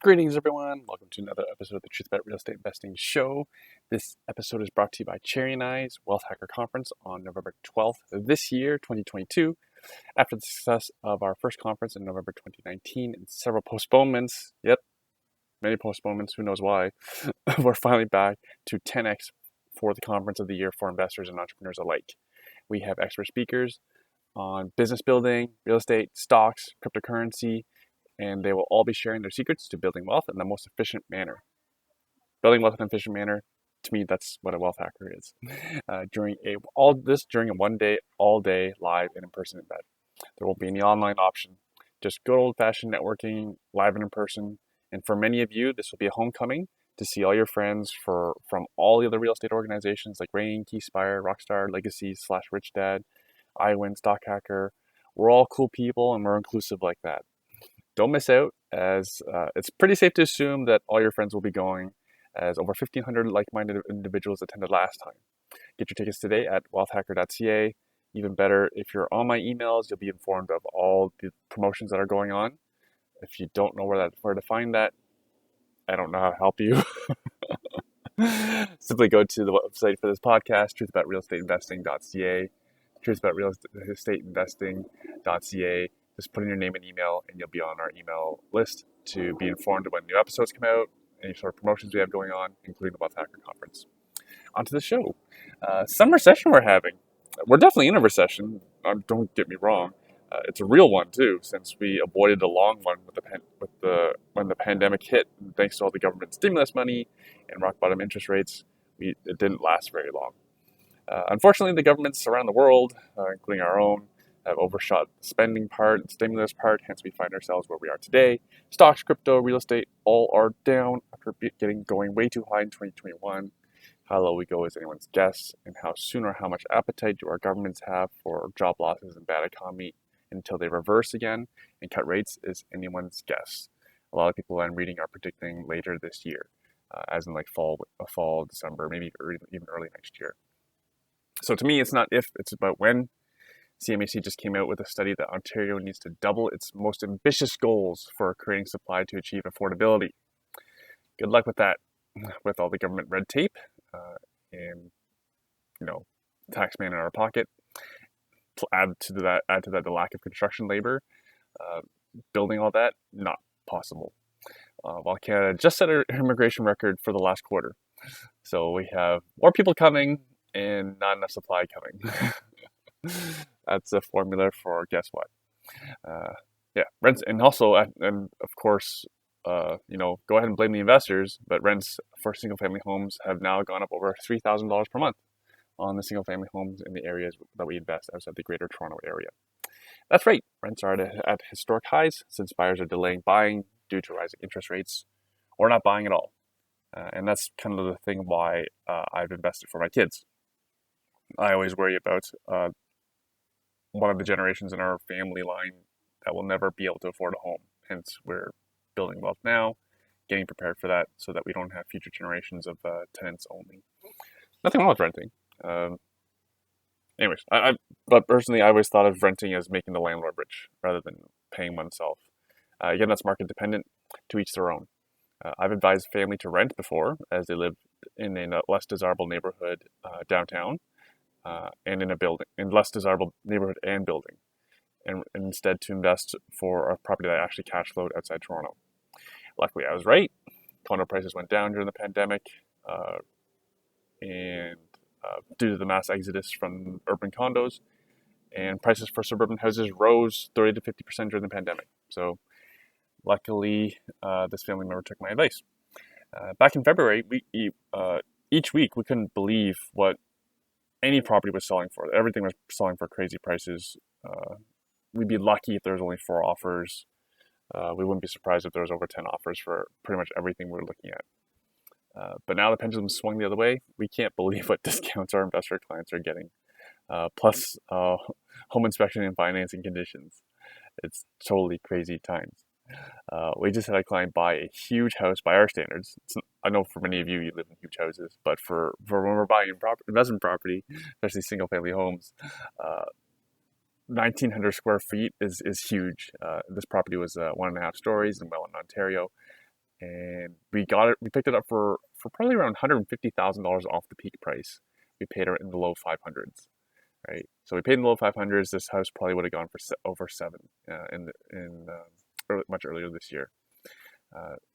Greetings, everyone. Welcome to another episode of the Truth About Real Estate Investing show. This episode is brought to you by Cherry and I's Wealth Hacker Conference on November 12th of this year, 2022. After the success of our first conference in November 2019 and several postponements, many postponements, who knows why, we're finally back to 10x for the conference of the year for investors and entrepreneurs alike. We have expert speakers on business building, real estate, stocks, cryptocurrency, and they will all be sharing their secrets to building wealth in the most efficient manner. Building wealth in an efficient manner, to me, that's what a wealth hacker is. During a 1 day, all day, live and in-person event. There won't be any online option. Just good old-fashioned networking, live and in person. And for many of you, this will be a homecoming to see all your friends from all the other real estate organizations like Rain, Keyspire, Rockstar, Legacy, /Rich Dad, iWin, Stock Hacker. We're all cool people and we're inclusive like that. Don't miss out, as it's pretty safe to assume that all your friends will be going, as over 1,500 like-minded individuals attended last time. Get your tickets today at wealthhacker.ca. Even better, if you're on my emails, you'll be informed of all the promotions that are going on. If you don't know where to find that, I don't know how to help you. Simply go to the website for this podcast, truthaboutrealestateinvesting.ca, truthaboutrealestateinvesting.ca. Just put in your name and email, and you'll be on our email list to be informed of when new episodes come out, any sort of promotions we have going on, including the Wealth Hacker Conference. On to the show. Summer session we're having. We're definitely in a recession. Don't get me wrong. It's a real one too, since we avoided a long one when the pandemic hit. And thanks to all the government stimulus money and rock bottom interest rates, it didn't last very long. Unfortunately, the governments around the world, including our own, have overshot the spending part and stimulus part, hence we find ourselves where we are today. Stocks, crypto, real estate, all are down after going way too high in 2021. How low we go is anyone's guess, and how soon or how much appetite do our governments have for job losses and bad economy until they reverse again and cut rates is anyone's guess. A lot of people I'm reading are predicting later this year, as in like fall, December, maybe even early next year. So to me, it's not if, it's about when. CMHC just came out with a study that Ontario needs to double its most ambitious goals for creating supply to achieve affordability. Good luck with that, with all the government red tape and taxman in our pocket. Add to that the lack of construction labor. Building all that, not possible. While Canada just set our immigration record for the last quarter. So we have more people coming and not enough supply coming. That's a formula for guess what. Rents, and also, and of course, go ahead and blame the investors, but rents for single-family homes have now gone up over $3,000 per month on the single-family homes in the areas that we invest outside the Greater Toronto area. That's right, rents are at historic highs since buyers are delaying buying due to rising interest rates, or not buying at all. And that's kind of the thing why I've invested for my kids. I always worry about one of the generations in our family line that will never be able to afford a home. Hence, we're building wealth now, getting prepared for that so that we don't have future generations of tenants only. Nothing wrong with renting. But personally, I always thought of renting as making the landlord rich rather than paying oneself. Again, that's market dependent, to each their own. I've advised family to rent before, as they live in a less desirable neighborhood downtown, and in less desirable neighborhood and building, and instead to invest for a property that actually cash flowed outside Toronto. Luckily, I was right. Condo prices went down during the pandemic, and due to the mass exodus from urban condos, and prices for suburban houses rose 30 to 50% during the pandemic. So luckily, this family member took my advice. Back in February, each week we couldn't believe what any property was selling for. Everything was selling for crazy prices. We'd be lucky if there was only 4 offers. We wouldn't be surprised if there was over 10 offers for pretty much everything we're looking at. But now the pendulum swung the other way. We can't believe what discounts our investor clients are getting. Plus home inspection and financing conditions. It's totally crazy times. We just had a client buy a huge house by our standards. I know for many of you live in huge houses, but for when we're buying investment property, especially single-family homes, 1,900 square feet is huge. This property was 1.5 stories in Welland, Ontario. and we picked it up for probably around $150,000 off the peak price. We paid her in the low 500s, right? So we paid in the low 500s. This house probably would have gone for over seven much earlier this year.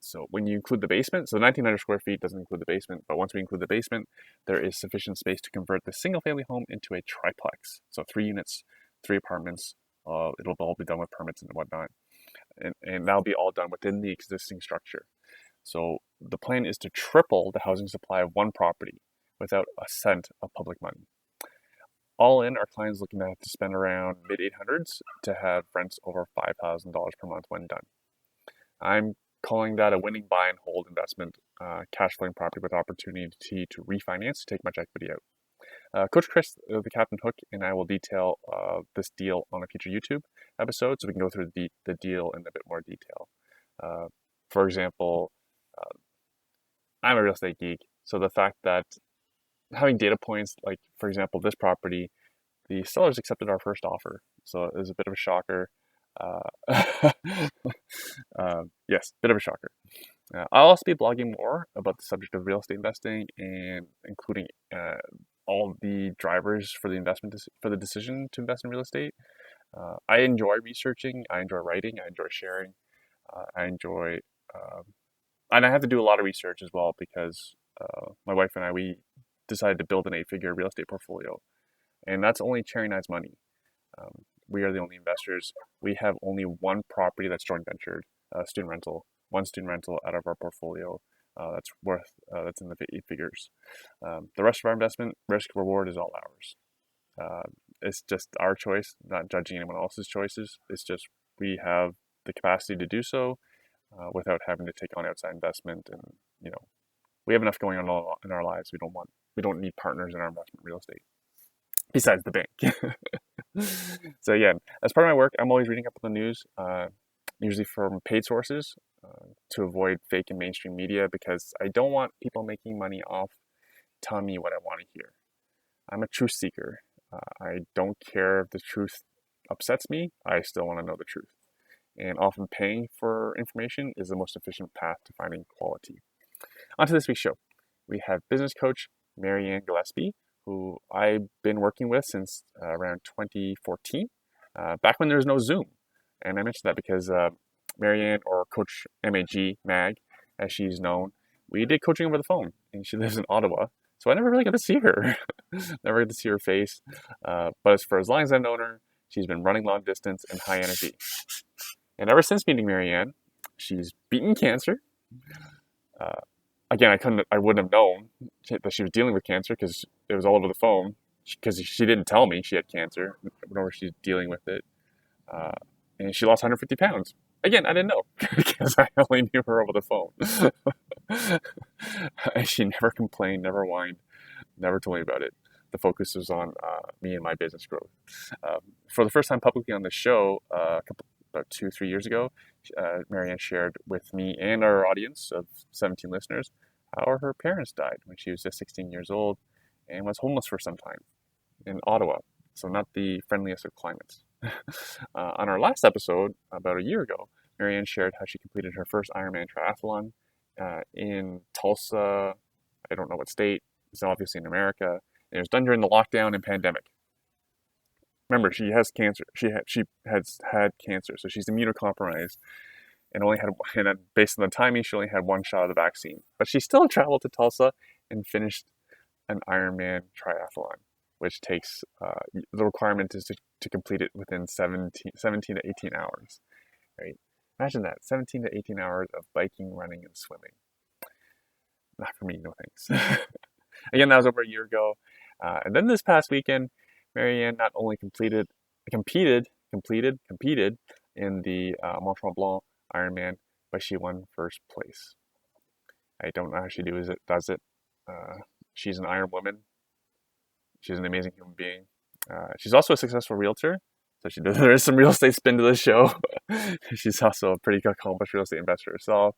So when you include the basement, so 1,900 square feet doesn't include the basement, but once we include the basement, there is sufficient space to convert the single family home into a triplex. So 3 units, 3 apartments. It'll all be done with permits and whatnot. And that'll be all done within the existing structure. So the plan is to triple the housing supply of one property without a cent of public money. All in, our client is looking to have to spend around mid-800s to have rents over $5,000 per month when done. I'm calling that a winning buy and hold investment, cash flowing property with opportunity to refinance, to take much equity out. Coach Chris, the Captain Hook, and I will detail this deal on a future YouTube episode, so we can go through the deal in a bit more detail. For example, I'm a real estate geek, so the fact that having data points, like for example, this property, the sellers accepted our first offer, so it was a bit of a shocker. Yes, bit of a shocker. I'll also be blogging more about the subject of real estate investing, and including all the drivers for the decision to invest in real estate. I enjoy researching, I enjoy writing, I enjoy sharing, I enjoy, and I have to do a lot of research as well because my wife and we decided to build an 8-figure real estate portfolio, and that's only Cherry and I's money. We are the only investors. We have only one property that's joint ventured, one student rental out of our portfolio that's in the 8 figures. The rest of our investment risk reward is all ours. It's just our choice, not judging anyone else's choices. It's just we have the capacity to do so without having to take on outside investment, and we have enough going on in our lives. We don't need partners in our investment real estate besides the bank. So again, as part of my work, I'm always reading up on the news, usually from paid sources, to avoid fake and mainstream media, because I don't want people making money off telling me what I want to hear. I'm a truth seeker. I don't care if the truth upsets me. I still want to know the truth. And often paying for information is the most efficient path to finding quality. On to this week's show. We have business coach Marianne Gillespie, who I've been working with since around 2014, back when there was no Zoom. And I mentioned that because Marianne, or Coach Mag, as she's known, we did coaching over the phone, and she lives in Ottawa, so I never really got to see her. Never got to see her face. But for as long as I've known her, she's been running long distance and high energy. And ever since meeting Marianne, she's beaten cancer. Again, I wouldn't have known that she was dealing with cancer because it was all over the phone. Because she didn't tell me she had cancer, nor she's dealing with it. And she lost 150 pounds. Again, I didn't know because I only knew her over the phone. And she never complained, never whined, never told me about it. The focus was on me and my business growth. For the first time publicly on the show, about 2-3 years ago, Marianne shared with me and our audience of 17 listeners how her parents died when she was just 16 years old and was homeless for some time in Ottawa, so not the friendliest of climates. On our last episode, about a year ago, Marianne shared how she completed her first Iron Man Triathlon in Tulsa. I don't know what state. It's obviously in America. And it was done during the lockdown and pandemic. Remember, she has cancer. She has had cancer, so she's immunocompromised, and based on the timing, she only had one shot of the vaccine. But she still traveled to Tulsa and finished an Ironman triathlon, which takes the requirement is to complete it within 17 to 18 hours. Right? Imagine that, 17 to 18 hours of biking, running, and swimming. Not for me, no thanks. Again, that was over a year ago. And then this past weekend, Marianne not only competed in the Mont Tremblant Ironman, but she won first place. I don't know how she does it. She's an Iron woman. She's an amazing human being. She's also a successful realtor, so there is some real estate spin to this show. She's also a pretty accomplished real estate investor herself,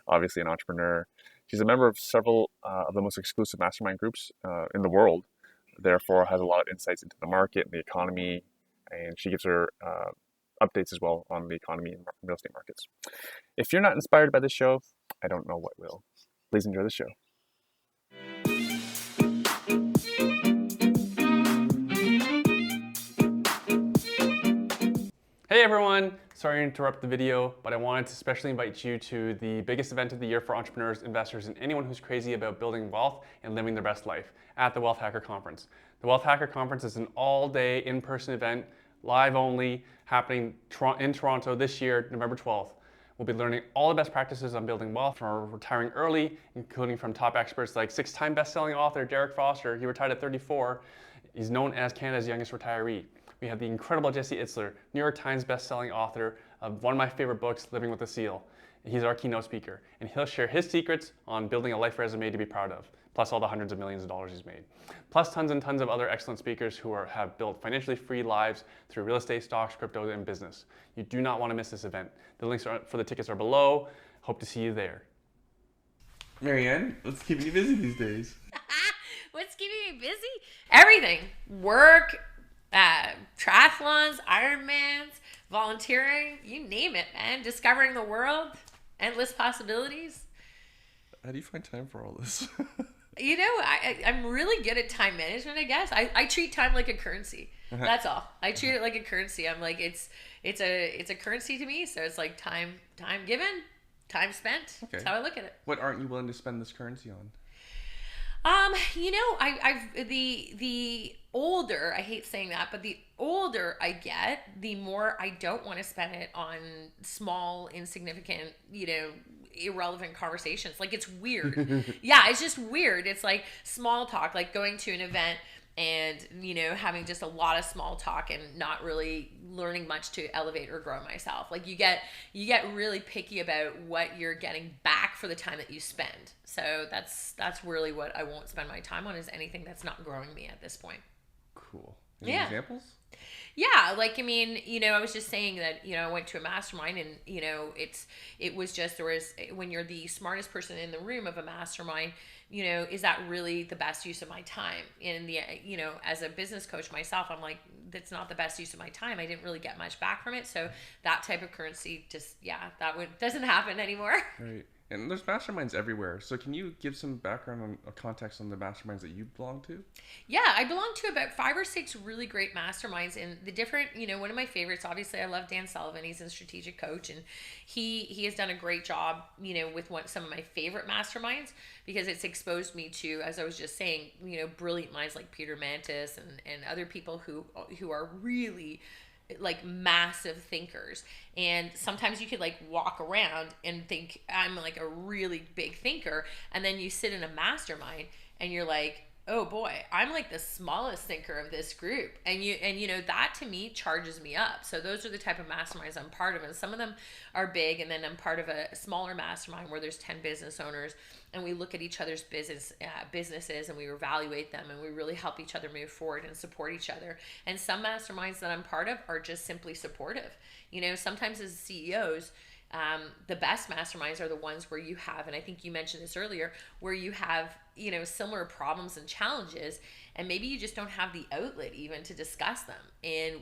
obviously an entrepreneur. She's a member of several of the most exclusive mastermind groups in the world, therefore has a lot of insights into the market and the economy, and she gives her updates as well on the economy and real estate markets. If you're not inspired by this show, I don't know what will. Please enjoy the show. Hey everyone, sorry to interrupt the video, but I wanted to especially invite you to the biggest event of the year for entrepreneurs, investors, and anyone who's crazy about building wealth and living their best life at the Wealth Hacker Conference. The Wealth Hacker Conference is an all-day in-person event, live only, happening in Toronto this year, November 12th. We'll be learning all the best practices on building wealth from retiring early, including from top experts like 6-time best-selling author Derek Foster. He retired at 34. He's known as Canada's youngest retiree. We have the incredible Jesse Itzler, New York Times best-selling author of one of my favorite books, Living with a Seal. He's our keynote speaker, and he'll share his secrets on building a life resume to be proud of, plus all the hundreds of millions of dollars he's made. Plus tons and tons of other excellent speakers who have built financially free lives through real estate, stocks, crypto, and business. You do not want to miss this event. The links for the tickets are below. Hope to see you there. Marianne, what's keeping you busy these days? What's keeping me busy? Everything. Work, triathlons, Iron Mans, volunteering, you name it, man. Discovering the world, endless possibilities. How do you find time for all this? You know, I'm really good at time management, I guess. I treat time like a currency. That's all. I treat it like a currency. I'm like, it's a currency to me. So it's like time given, time spent. Okay. That's how I look at it. What aren't you willing to spend this currency on? You know, the older, I hate saying that, but the older I get, the more I don't want to spend it on small, insignificant, you know, irrelevant conversations. Like, it's weird. Yeah, it's just weird. It's like small talk, like going to an event and, you know, having just a lot of small talk and not really learning much to elevate or grow myself. Like, you get really picky about what you're getting back for the time that you spend. So that's really what I won't spend my time on, is anything that's not growing me at this point. Cool. Any examples? Yeah, like, I mean, you know, I was just saying that, you know, I went to a mastermind and, you know, it was just, when you're the smartest person in the room of a mastermind, you know, is that really the best use of my time? And you know, as a business coach myself, I'm like, that's not the best use of my time. I didn't really get much back from it. So that type of currency just, doesn't happen anymore. Right. And there's masterminds everywhere. So can you give some background on context on the masterminds that you belong to? Yeah, I belong to about 5 or 6 really great masterminds, and the different, you know, one of my favorites, obviously I love Dan Sullivan. He's a strategic coach, and he has done a great job, you know, with some of my favorite masterminds, because it's exposed me to, as I was just saying, you know, brilliant minds like Peter Mantis and other people who are really like massive thinkers. And sometimes you could like walk around and think I'm like a really big thinker, and then you sit in a mastermind and you're like, oh boy, I'm like the smallest thinker of this group. And you know, that to me charges me up. So those are the type of masterminds I'm part of. And some of them are big, and then I'm part of a smaller mastermind where there's 10 business owners, and we look at each other's businesses and we evaluate them, and we really help each other move forward and support each other. And some masterminds that I'm part of are just simply supportive. You know, sometimes as CEOs, the best masterminds are the ones where you have, and I think you mentioned this earlier, where you have, you know, similar problems and challenges, and maybe you just don't have the outlet even to discuss them. And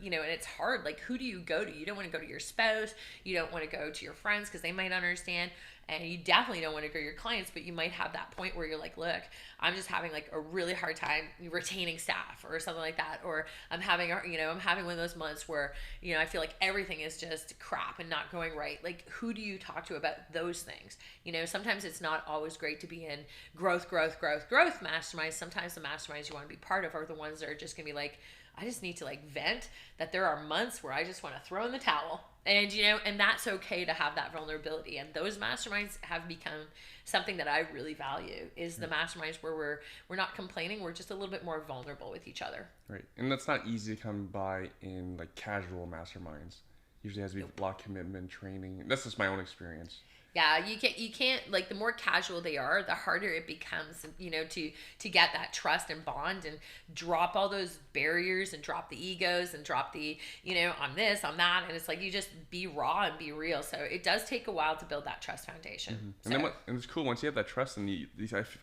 you know, and it's hard. Like, who do you go to? You don't want to go to your spouse. You don't want to go to your friends because they might understand. And you definitely don't want to go to your clients, but you might have that point where you're like, look, I'm just having like a really hard time retaining staff or something like that. Or I'm having one of those months where, you know, I feel like everything is just crap and not going right. Like, who do you talk to about those things? You know, sometimes it's not always great to be in growth masterminds. Sometimes the masterminds you want to be part of are the ones that are just going to be like, I just need to like vent, that there are months where I just want to throw in the towel. And, you know, and that's okay to have that vulnerability. And those masterminds have become something that I really value, is the masterminds where we're not complaining. We're just a little bit more vulnerable with each other. Right. And that's not easy to come by in like casual masterminds. Usually has to be a lot of commitment, training. That's just my own experience. Yeah, you can't, like, the more casual they are, the harder it becomes, you know, to get that trust and bond and drop all those barriers and drop the egos and drop the, you know, I'm this, I'm that. And it's like, you just be raw and be real. So it does take a while to build that trust foundation. Mm-hmm. So. And then and it's cool once you have that trust, and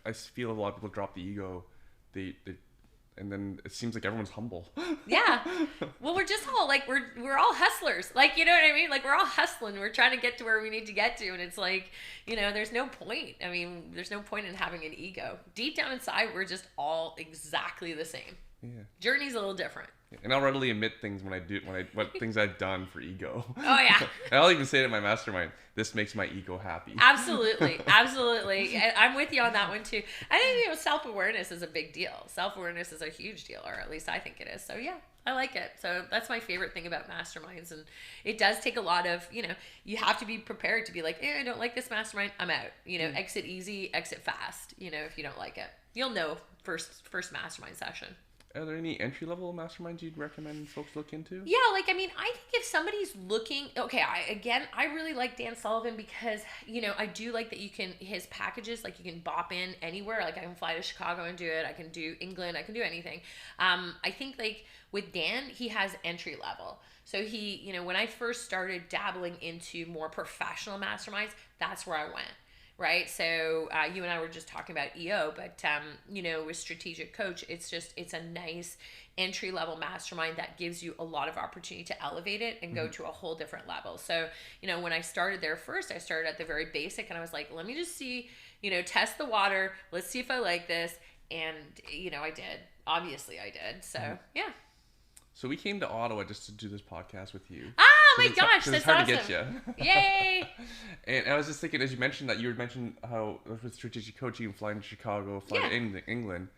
I feel a lot of people drop the ego, and and then it seems like everyone's humble. Yeah. Well, we're just all like, we're all hustlers. Like, you know what I mean? Like, we're all hustling. We're trying to get to where we need to get to. And it's like, you know, there's no point. I mean, there's no point in having an ego. Deep down inside, we're just all exactly the same. Yeah. Journey's a little different. And I'll readily admit things what things I've done for ego. Oh, yeah. And I'll even say it in my mastermind. This makes my ego happy. Absolutely. And I'm with you on that one too. I think, you know, self-awareness is a big deal. Self-awareness is a huge deal, or at least I think it is. So yeah, I like it. So that's my favorite thing about masterminds. And it does take a lot of, you know, you have to be prepared to be like, I don't like this mastermind, I'm out. You know, exit easy, exit fast, you know, if you don't like it. You'll know first mastermind session. Are there any entry-level masterminds you'd recommend folks look into? Yeah, like, I mean, I think if somebody's looking, okay, I really like Dan Sullivan because, you know, I do like that his packages, like, you can bop in anywhere. Like, I can fly to Chicago and do it. I can do England. I can do anything. I think, like, with Dan, he has entry level. So he, you know, when I first started dabbling into more professional masterminds, that's where I went. Right. So you and I were just talking about EO, but, you know, with Strategic Coach, it's a nice entry level mastermind that gives you a lot of opportunity to elevate it and go to a whole different level. So, you know, when I started there first, I started at the very basic and I was like, let me just see, you know, test the water. Let's see if I like this. And, you know, I did. Obviously I did. So, yeah. So we came to Ottawa just to do this podcast with you. Oh my gosh, that's it's hard awesome. to get you. Yay! And I was just thinking, as you mentioned that, you had mentioned how with Strategic Coach you can fly to Chicago, fly to England.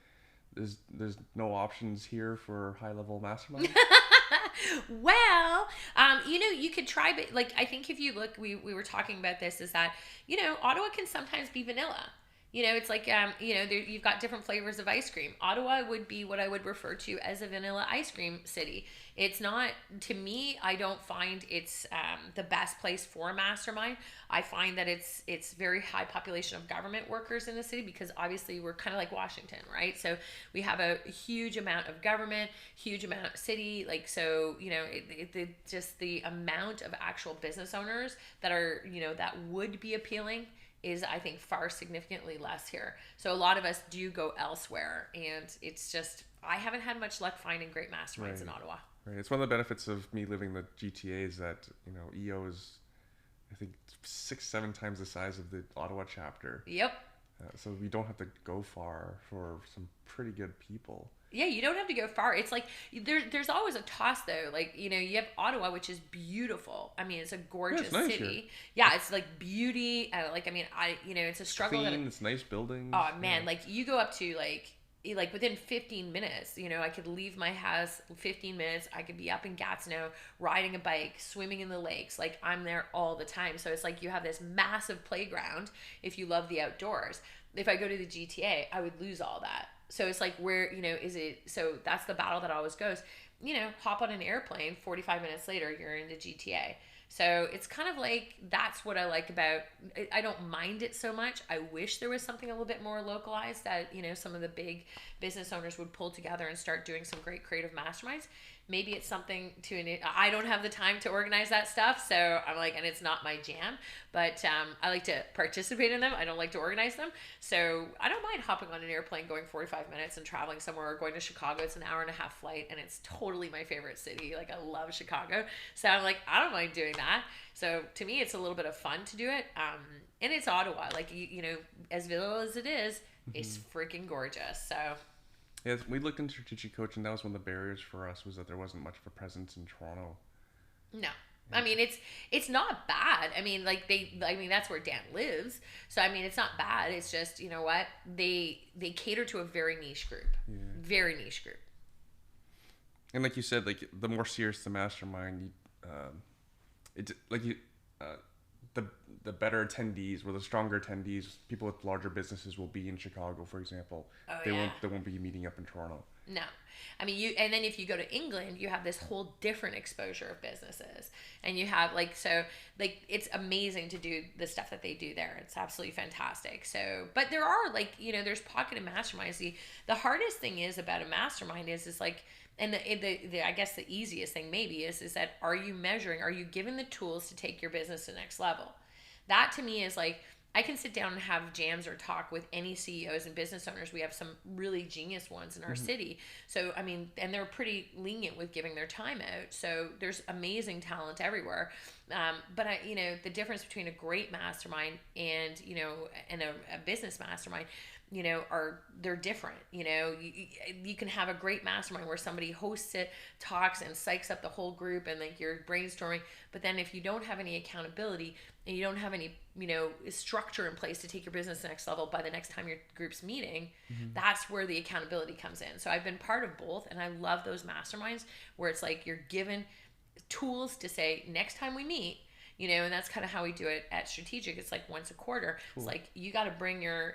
There's no options here for high level mastermind. Well, you know, you could try, but like, I think if you look, we were talking about this, is that, you know, Ottawa can sometimes be vanilla. You know, it's like, you know, you've got different flavors of ice cream. Ottawa would be what I would refer to as a vanilla ice cream city. It's not, to me, I don't find it's the best place for a mastermind. I find that it's very high population of government workers in the city because obviously we're kind of like Washington, right? So we have a huge amount of government, huge amount of city. Like, so, you know, just the amount of actual business owners that are, you know, that would be appealing is, I think, far significantly less here. So a lot of us do go elsewhere, and it's just, I haven't had much luck finding great masterminds in Ottawa. Right. It's one of the benefits of me living the GTA is that, you know, EO is, I think, 6-7 times the size of the Ottawa chapter. Yep. So we don't have to go far for some pretty good people. Yeah, you don't have to go far. It's like there's always a toss though. Like, you know, you have Ottawa, which is beautiful. I mean, it's a gorgeous city. Here. Yeah, it's like beauty. Like, I mean, you know, it's a struggle. Clean, it's nice buildings. Oh man, like you go up to like within 15 minutes, you know, I could leave my house 15 minutes. I could be up in Gatineau, riding a bike, swimming in the lakes. Like, I'm there all the time. So it's like you have this massive playground if you love the outdoors. If I go to the GTA, I would lose all that. So it's like, where, you know, is it? So that's the battle that always goes, you know, hop on an airplane, 45 minutes later, you're in the GTA. So it's kind of like, that's what I like about, I don't mind it so much. I wish there was something a little bit more localized that, you know, some of the big business owners would pull together and start doing some great creative masterminds. Maybe it's something I don't have the time to organize that stuff. So I'm like, and it's not my jam, but I like to participate in them. I don't like to organize them. So I don't mind hopping on an airplane, going 45 minutes and traveling somewhere, or going to Chicago. It's an 1.5 hour flight and it's totally my favorite city. Like, I love Chicago. So I'm like, I don't mind doing that. So to me, it's a little bit of fun to do it. And it's Ottawa. Like, you know, as vanilla as it is, it's freaking gorgeous. So... Yeah, we looked into Strategic Coach, and that was one of the barriers for us, was that there wasn't much of a presence in Toronto. No. I mean, it's not bad. I mean, like, that's where Dan lives. So, I mean, it's not bad. It's just, you know what? They cater to a very niche group. Yeah. Very niche group. And like you said, like, the more serious the mastermind, the better attendees, or the stronger attendees, people with larger businesses will be in Chicago, for example. Oh, they won't be meeting up in Toronto. No. I mean, and then if you go to England, you have this whole different exposure of businesses. And you have, like, so, like, it's amazing to do the stuff that they do there. It's absolutely fantastic. So, but there are, like, you know, there's pocketed masterminds. The hardest thing is about a mastermind is like, and the I guess the easiest thing maybe is that, are you given the tools to take your business to the next level? That to me is like, I can sit down and have jams or talk with any CEOs and business owners. We have some really genius ones in our city. So, I mean, and they're pretty lenient with giving their time out. So there's amazing talent everywhere. But the difference between a great mastermind and, and a business mastermind, they're different. You can have a great mastermind where somebody hosts it, talks and psychs up the whole group and like you're brainstorming. But then if you don't have any accountability and you don't have any, structure in place to take your business to the next level by the next time your group's meeting, that's where the accountability comes in. So I've been part of both, and I love those masterminds where it's like you're given tools to say, next time we meet, and that's kind of how we do it at Strategic. It's like once a quarter. Cool. It's like you got to bring your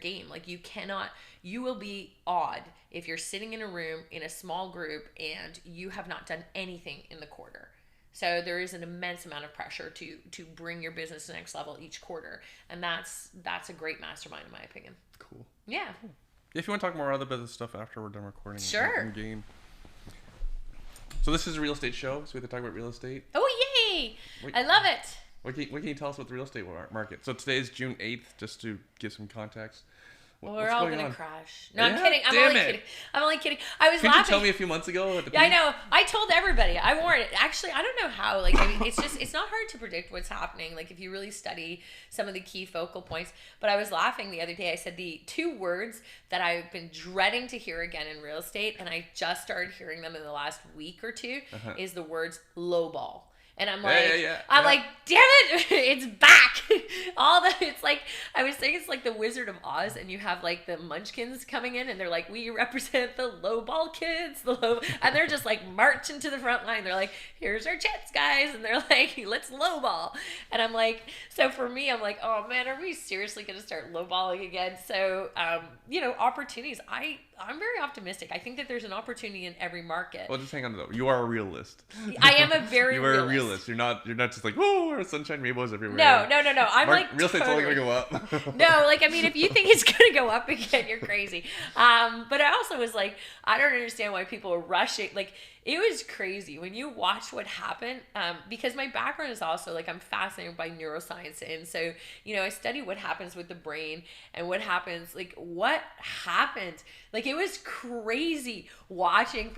game. Like you will be awed if you're sitting in a room in a small group and you have not done anything in the quarter. So there is an immense amount of pressure to bring your business to the next level each quarter, and that's a great mastermind in my opinion. Cool. Yeah. Cool. If you want to talk more other business stuff after we're done recording, sure. And game. So this is a real estate show, so we have to talk about real estate. Oh, yay! I love it. What can you tell us about the real estate market? So today is June 8th, just to give some context. We're all going to crash. No, I'm kidding. I'm only kidding. I was laughing. Couldn't you tell me a few months ago? Yeah, I know. I told everybody. I warned it. Actually, I don't know how. It's not hard to predict what's happening. Like, if you really study some of the key focal points. But I was laughing the other day. I said the two words that I've been dreading to hear again in real estate, and I just started hearing them in the last week or two, is the words lowball. And I'm like, like, damn it, it's back. It's like, I was saying it's like the Wizard of Oz, and you have like the munchkins coming in, and they're like, we represent the lowball kids, and they're just like marching to the front line. They're like, here's our checks, guys. And they're like, let's lowball. And I'm like, so for me, I'm like, oh man, are we seriously going to start lowballing again? So, opportunities. I'm very optimistic. I think that there's an opportunity in every market. Well, just hang on though. You are a realist. I am a very You are a realist. You're not just like, oh, sunshine rainbows everywhere. No. I'm real estate's only going to go up. No, if you think it's going to go up again, you're crazy. But I also was like, I don't understand why people are rushing. Like, it was crazy when you watch what happened, because my background is also like, I'm fascinated by neuroscience. And so, I study what happens with the brain and what happens, like what happened. Like, it was crazy watching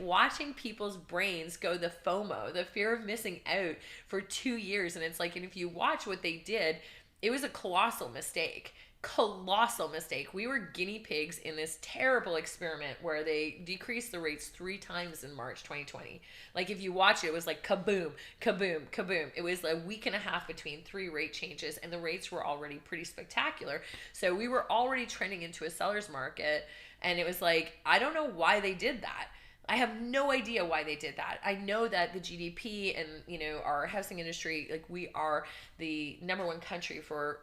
watching people's brains go the FOMO, the fear of missing out, for 2 years. And it's like, and if you watch what they did, it was a colossal mistake. We were guinea pigs in this terrible experiment where they decreased the rates 3 times in March 2020. Like, if you watch it, it was like kaboom, kaboom, kaboom. It was a week and a half between 3 rate changes, and the rates were already pretty spectacular. So we were already trending into a seller's market, and it was like, I don't know why they did that. I have no idea why they did that. I know that the GDP and, our housing industry, like, we are the number 1 country for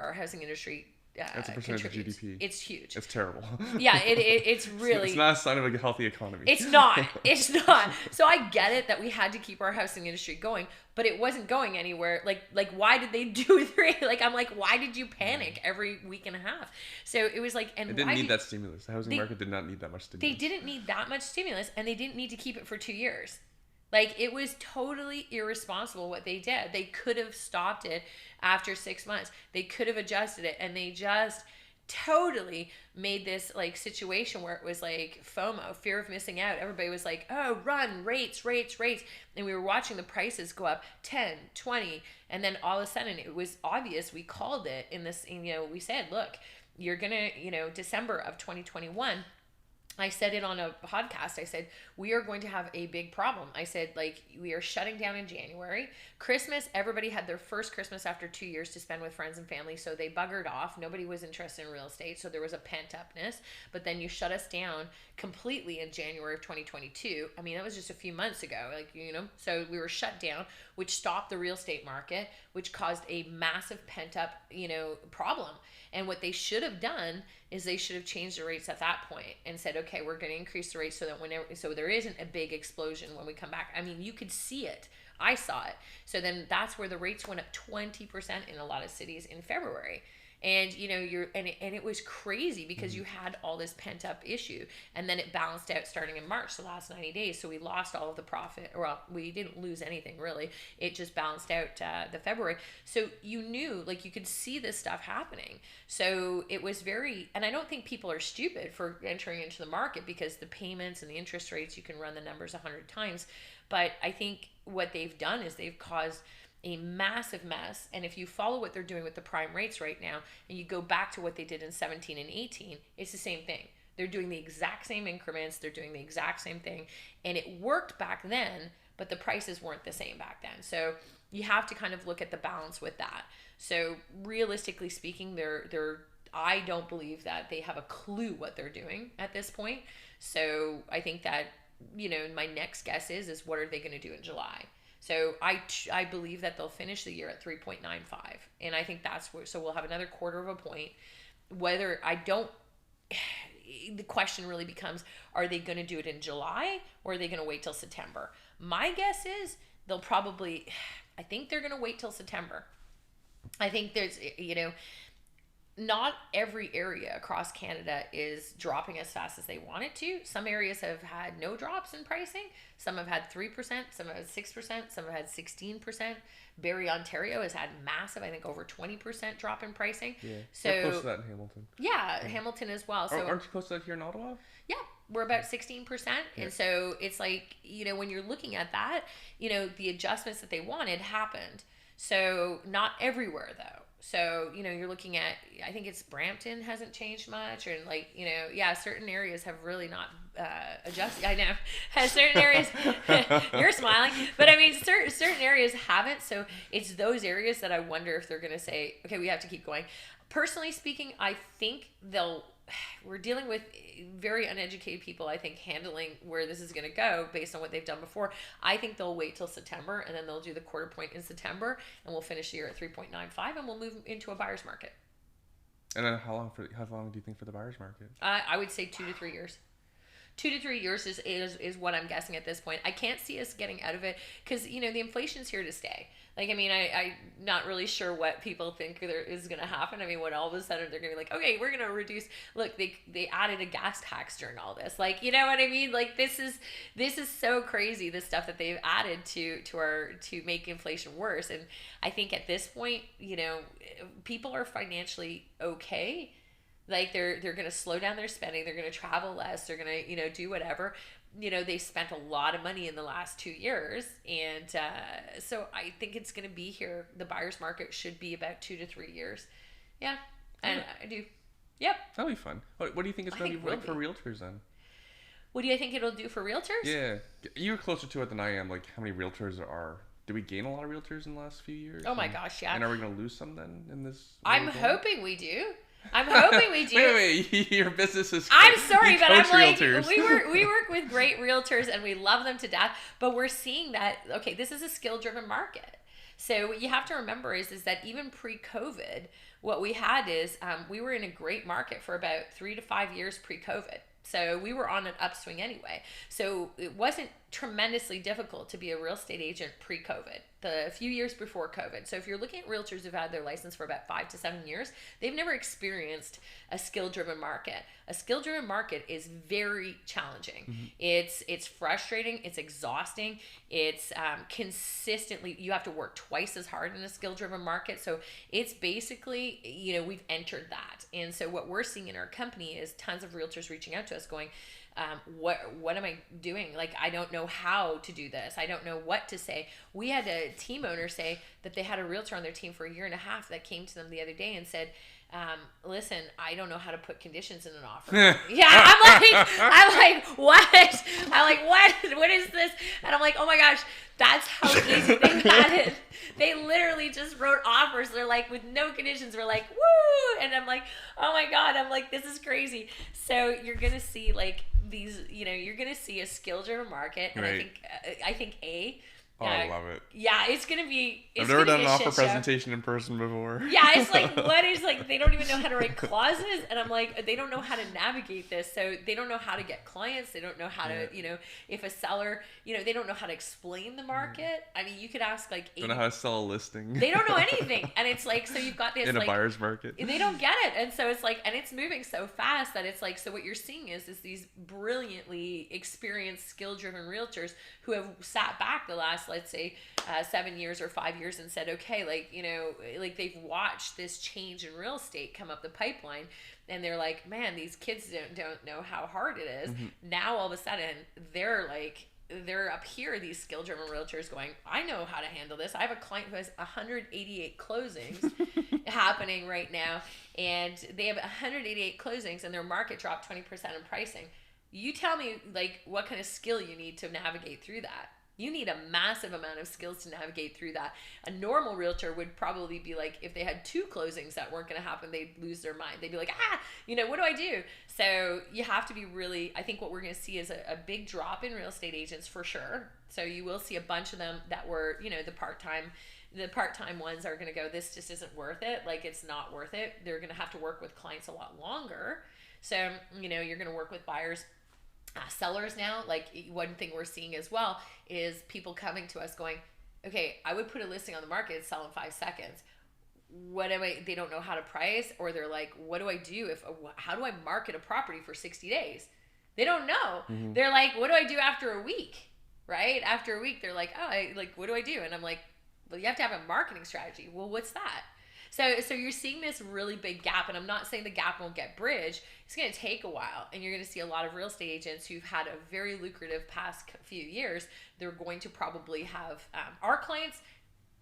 our housing industry. That's a percentage of GDP. It's huge. It's terrible. Yeah, it's really... It's not a sign of a healthy economy. It's not. So I get it that we had to keep our housing industry going, but it wasn't going anywhere. Like why did they do 3? Like, I'm like, why did you panic every week and a half? So it was like... and it didn't need that stimulus. The housing market did not need that much stimulus. They didn't need that much stimulus, and they didn't need to keep it for 2 years. Like, it was totally irresponsible what they did. They could have stopped it after 6 months. They could have adjusted it, and they just totally made this like situation where it was like FOMO, fear of missing out. Everybody was like, oh, run, rates. And we were watching the prices go up 10, 20. And then all of a sudden it was obvious. We called it in this, we said, look, you're going to, December of 2021, I said it on a podcast. I said, we are going to have a big problem. I said, like, we are shutting down in January. Christmas, everybody had their first Christmas after 2 years to spend with friends and family. So they buggered off. Nobody was interested in real estate. So there was a pent upness. But then you shut us down completely in January of 2022. I mean, that was just a few months ago, so we were shut down, which stopped the real estate market, which caused a massive pent up, problem. And what they should have done is they should have changed the rates at that point and said, okay, we're going to increase the rates so that so there isn't a big explosion when we come back. I mean, you could see it. I saw it. So then that's where the rates went up 20% in a lot of cities in February. And it was crazy because you had all this pent up issue, and then it balanced out starting in March, the last 90 days. So we lost all of the profit. Well, we didn't lose anything really. It just balanced out the February. So you knew, like, you could see this stuff happening. So it was and I don't think people are stupid for entering into the market, because the payments and the interest rates, you can run the numbers 100 times. But I think what they've done is they've caused a massive mess. And if you follow what they're doing with the prime rates right now, and you go back to what they did in 17 and 18, it's the same thing. They're doing the exact same increments. They're doing the exact same thing. And it worked back then, but the prices weren't the same back then. So you have to kind of look at the balance with that. So realistically speaking, I don't believe that they have a clue what they're doing at this point. So I think that, my next guess is what are they going to do in July? So I believe that they'll finish the year at 3.95. And I think so we'll have another quarter of a point. The question really becomes, are they going to do it in July, or are they going to wait till September? My guess is I think they're going to wait till September. I think there's, not every area across Canada is dropping as fast as they want it to. Some areas have had no drops in pricing. Some have had 3%, some have had 6%, some have had 16%. Barrie, Ontario has had massive, I think over 20% drop in pricing. Yeah, so we're close to that in Hamilton. Yeah, Hamilton as well. So aren't you close to that here in Ottawa? Yeah, we're about 16%. Yeah. And so it's like, when you're looking at that, the adjustments that they wanted happened. So not everywhere though. So, you're looking at, I think it's Brampton hasn't changed much, or certain areas have really not adjusted. I know, certain areas, you're smiling, but I mean, certain areas haven't. So it's those areas that I wonder if they're going to say, okay, we have to keep going. Personally speaking, I think we're dealing with very uneducated people, I think, handling where this is going to go based on what they've done before. I think they'll wait till September, and then they'll do the quarter point in September, and we'll finish the year at 3.95, and we'll move into a buyer's market. And then how long do you think for the buyer's market? I would say 2 to 3 years. 2 to 3 years is what I'm guessing at this point. I can't see us getting out of it because, the inflation's here to stay. Like, I mean, I'm not really sure what people think there is going to happen. I mean, when all of a sudden they're going to be like, okay, we're going to reduce. Look, they added a gas tax during all this. Like, you know what I mean? Like, this is so crazy, the stuff that they've added to make inflation worse. And I think at this point, people are financially okay. Like, they're going to slow down their spending. They're going to travel less. They're going to, do whatever. They spent a lot of money in the last 2 years. And so I think it's going to be here. The buyer's market should be about 2 to 3 years. Yeah. And I do. Yep. That'll be fun. What do you think it's going to be like for realtors then? What do you think it'll do for realtors? Yeah. You're closer to it than I am. Like, how many realtors are... Did we gain a lot of realtors in the last few years? Oh my gosh, yeah. And are we going to lose some then in this? I'm hoping we do. I'm hoping we do. Wait, your business is... I'm sorry, but I'm like, realtors. we work with great realtors and we love them to death, but we're seeing that, okay, this is a skill-driven market. So what you have to remember is that even pre-COVID, what we had is we were in a great market for about 3 to 5 years pre-COVID. So we were on an upswing anyway. So it wasn't tremendously difficult to be a real estate agent pre-COVID, the few years before COVID. So if you're looking at realtors who've had their license for about 5 to 7 years, they've never experienced a skill-driven market. A skill-driven market is very challenging. Mm-hmm. It's frustrating. It's exhausting. It's consistently, you have to work twice as hard in a skill-driven market. So it's basically, we've entered that. And so what we're seeing in our company is tons of realtors reaching out to us going, what am I doing? Like, I don't know how to do this. I don't know what to say. We had a team owner say that they had a realtor on their team for 1.5 years that came to them the other day and said, listen, I don't know how to put conditions in an offer. Yeah, I'm like, what? I'm like, what is this? And I'm like, oh my gosh, that's how easy they got it. They literally just wrote offers. They're like, with no conditions. We're like, woo! And I'm like, oh my God. I'm like, this is crazy. So you're going to see like these, you're going to see a skill-driven market. And right. I think Oh, I love it. Yeah, it's gonna be. I've never done an offer presentation in person before. Yeah, it's like, what is like, they don't even know how to write clauses, and I'm like, they don't know how to navigate this, so they don't know how to get clients, they don't know how to, if a seller, they don't know how to explain the market. I mean, you could ask like 80, don't know how to sell a listing. They don't know anything, and it's like, so you've got this in a buyer's market. They don't get it, and so it's like, and it's moving so fast that it's like, so what you're seeing is these brilliantly experienced, skill-driven realtors who have sat back the last, let's say, 7 years or 5 years and said, okay, like they've watched this change in real estate come up the pipeline, and they're like, man, these kids don't know how hard it is. Now all of a sudden they're up here, these skill-driven realtors going, I know how to handle this. I have a client who has 188 closings happening right now, and they have 188 closings and their market dropped 20% in pricing. You tell me like what kind of skill you need to navigate through that. You need a massive amount of skills to navigate through that. A normal realtor would probably be like, if they had 2 closings that weren't going to happen, they'd lose their mind. They'd be like, what do I do? So you have to be really, I think what we're going to see is a big drop in real estate agents for sure. So you will see a bunch of them that were, the part-time ones are going to go, this just isn't worth it. Like, it's not worth it. They're going to have to work with clients a lot longer. So, you're going to work with buyers. Sellers now, like one thing we're seeing as well is people coming to us going, okay, I would put a listing on the market and sell in 5 seconds. They don't know how to price, or they're like, what do I do how do I market a property for 60 days? They don't know. They're like, what do I do after a week? Right? After a week, they're like, what do I do? And I'm like, well, you have to have a marketing strategy. Well, what's that? So you're seeing this really big gap, and I'm not saying the gap won't get bridged. It's going to take a while, and you're going to see a lot of real estate agents who've had a very lucrative past few years. They're going to probably have our clients.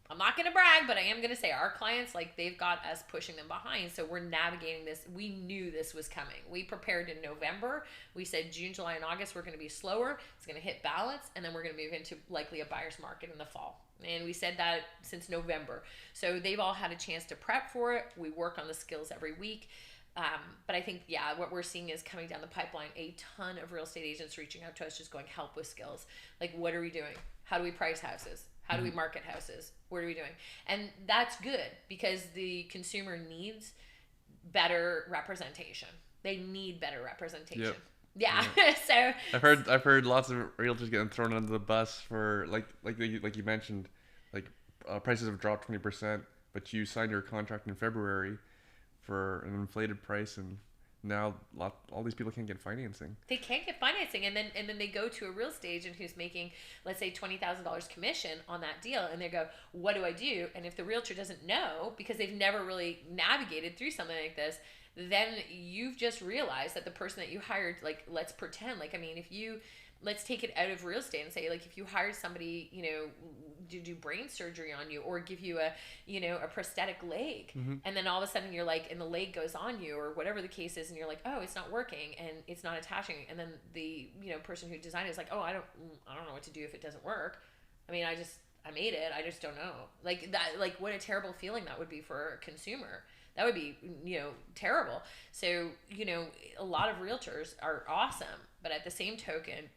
I'm not going to brag, but I am going to say our clients, like, they've got us pushing them behind. So we're navigating this. We knew this was coming. We prepared in November. We said June, July, and August, we're going to be slower. It's going to hit balance, and then we're going to move into likely a buyer's market in the fall. And we said that since November. So they've all had a chance to prep for it. We work on the skills every week. But I think, what we're seeing is coming down the pipeline, a ton of real estate agents reaching out to us just going, help with skills. Like, what are we doing? How do we price houses? How do we market houses? What are we doing? And that's good because the consumer needs better representation. They need better representation. Yep. Yeah. So I've heard lots of realtors getting thrown under the bus for like you mentioned, like prices have dropped 20%, but you signed your contract in February for an inflated price, and now all these people can't get financing. They can't get financing, and then they go to a real estate agent who's making, let's say, $20,000 commission on that deal, and they go, what do I do? And if the realtor doesn't know, because they've never really navigated through something like this, then you've just realized that the person that you hired, like, let's pretend, like, I mean, let's take it out of real estate and say, like, if you hired somebody, to do brain surgery on you or give you a prosthetic leg, and then all of a sudden you're like, and the leg goes on you or whatever the case is, and you're like, oh, it's not working and it's not attaching, and then the person who designed it is like, oh, I don't know what to do if it doesn't work. I mean, I made it, I just don't know. Like that, like what a terrible feeling that would be for a consumer. That would be, terrible. So, a lot of realtors are awesome, but at the same token,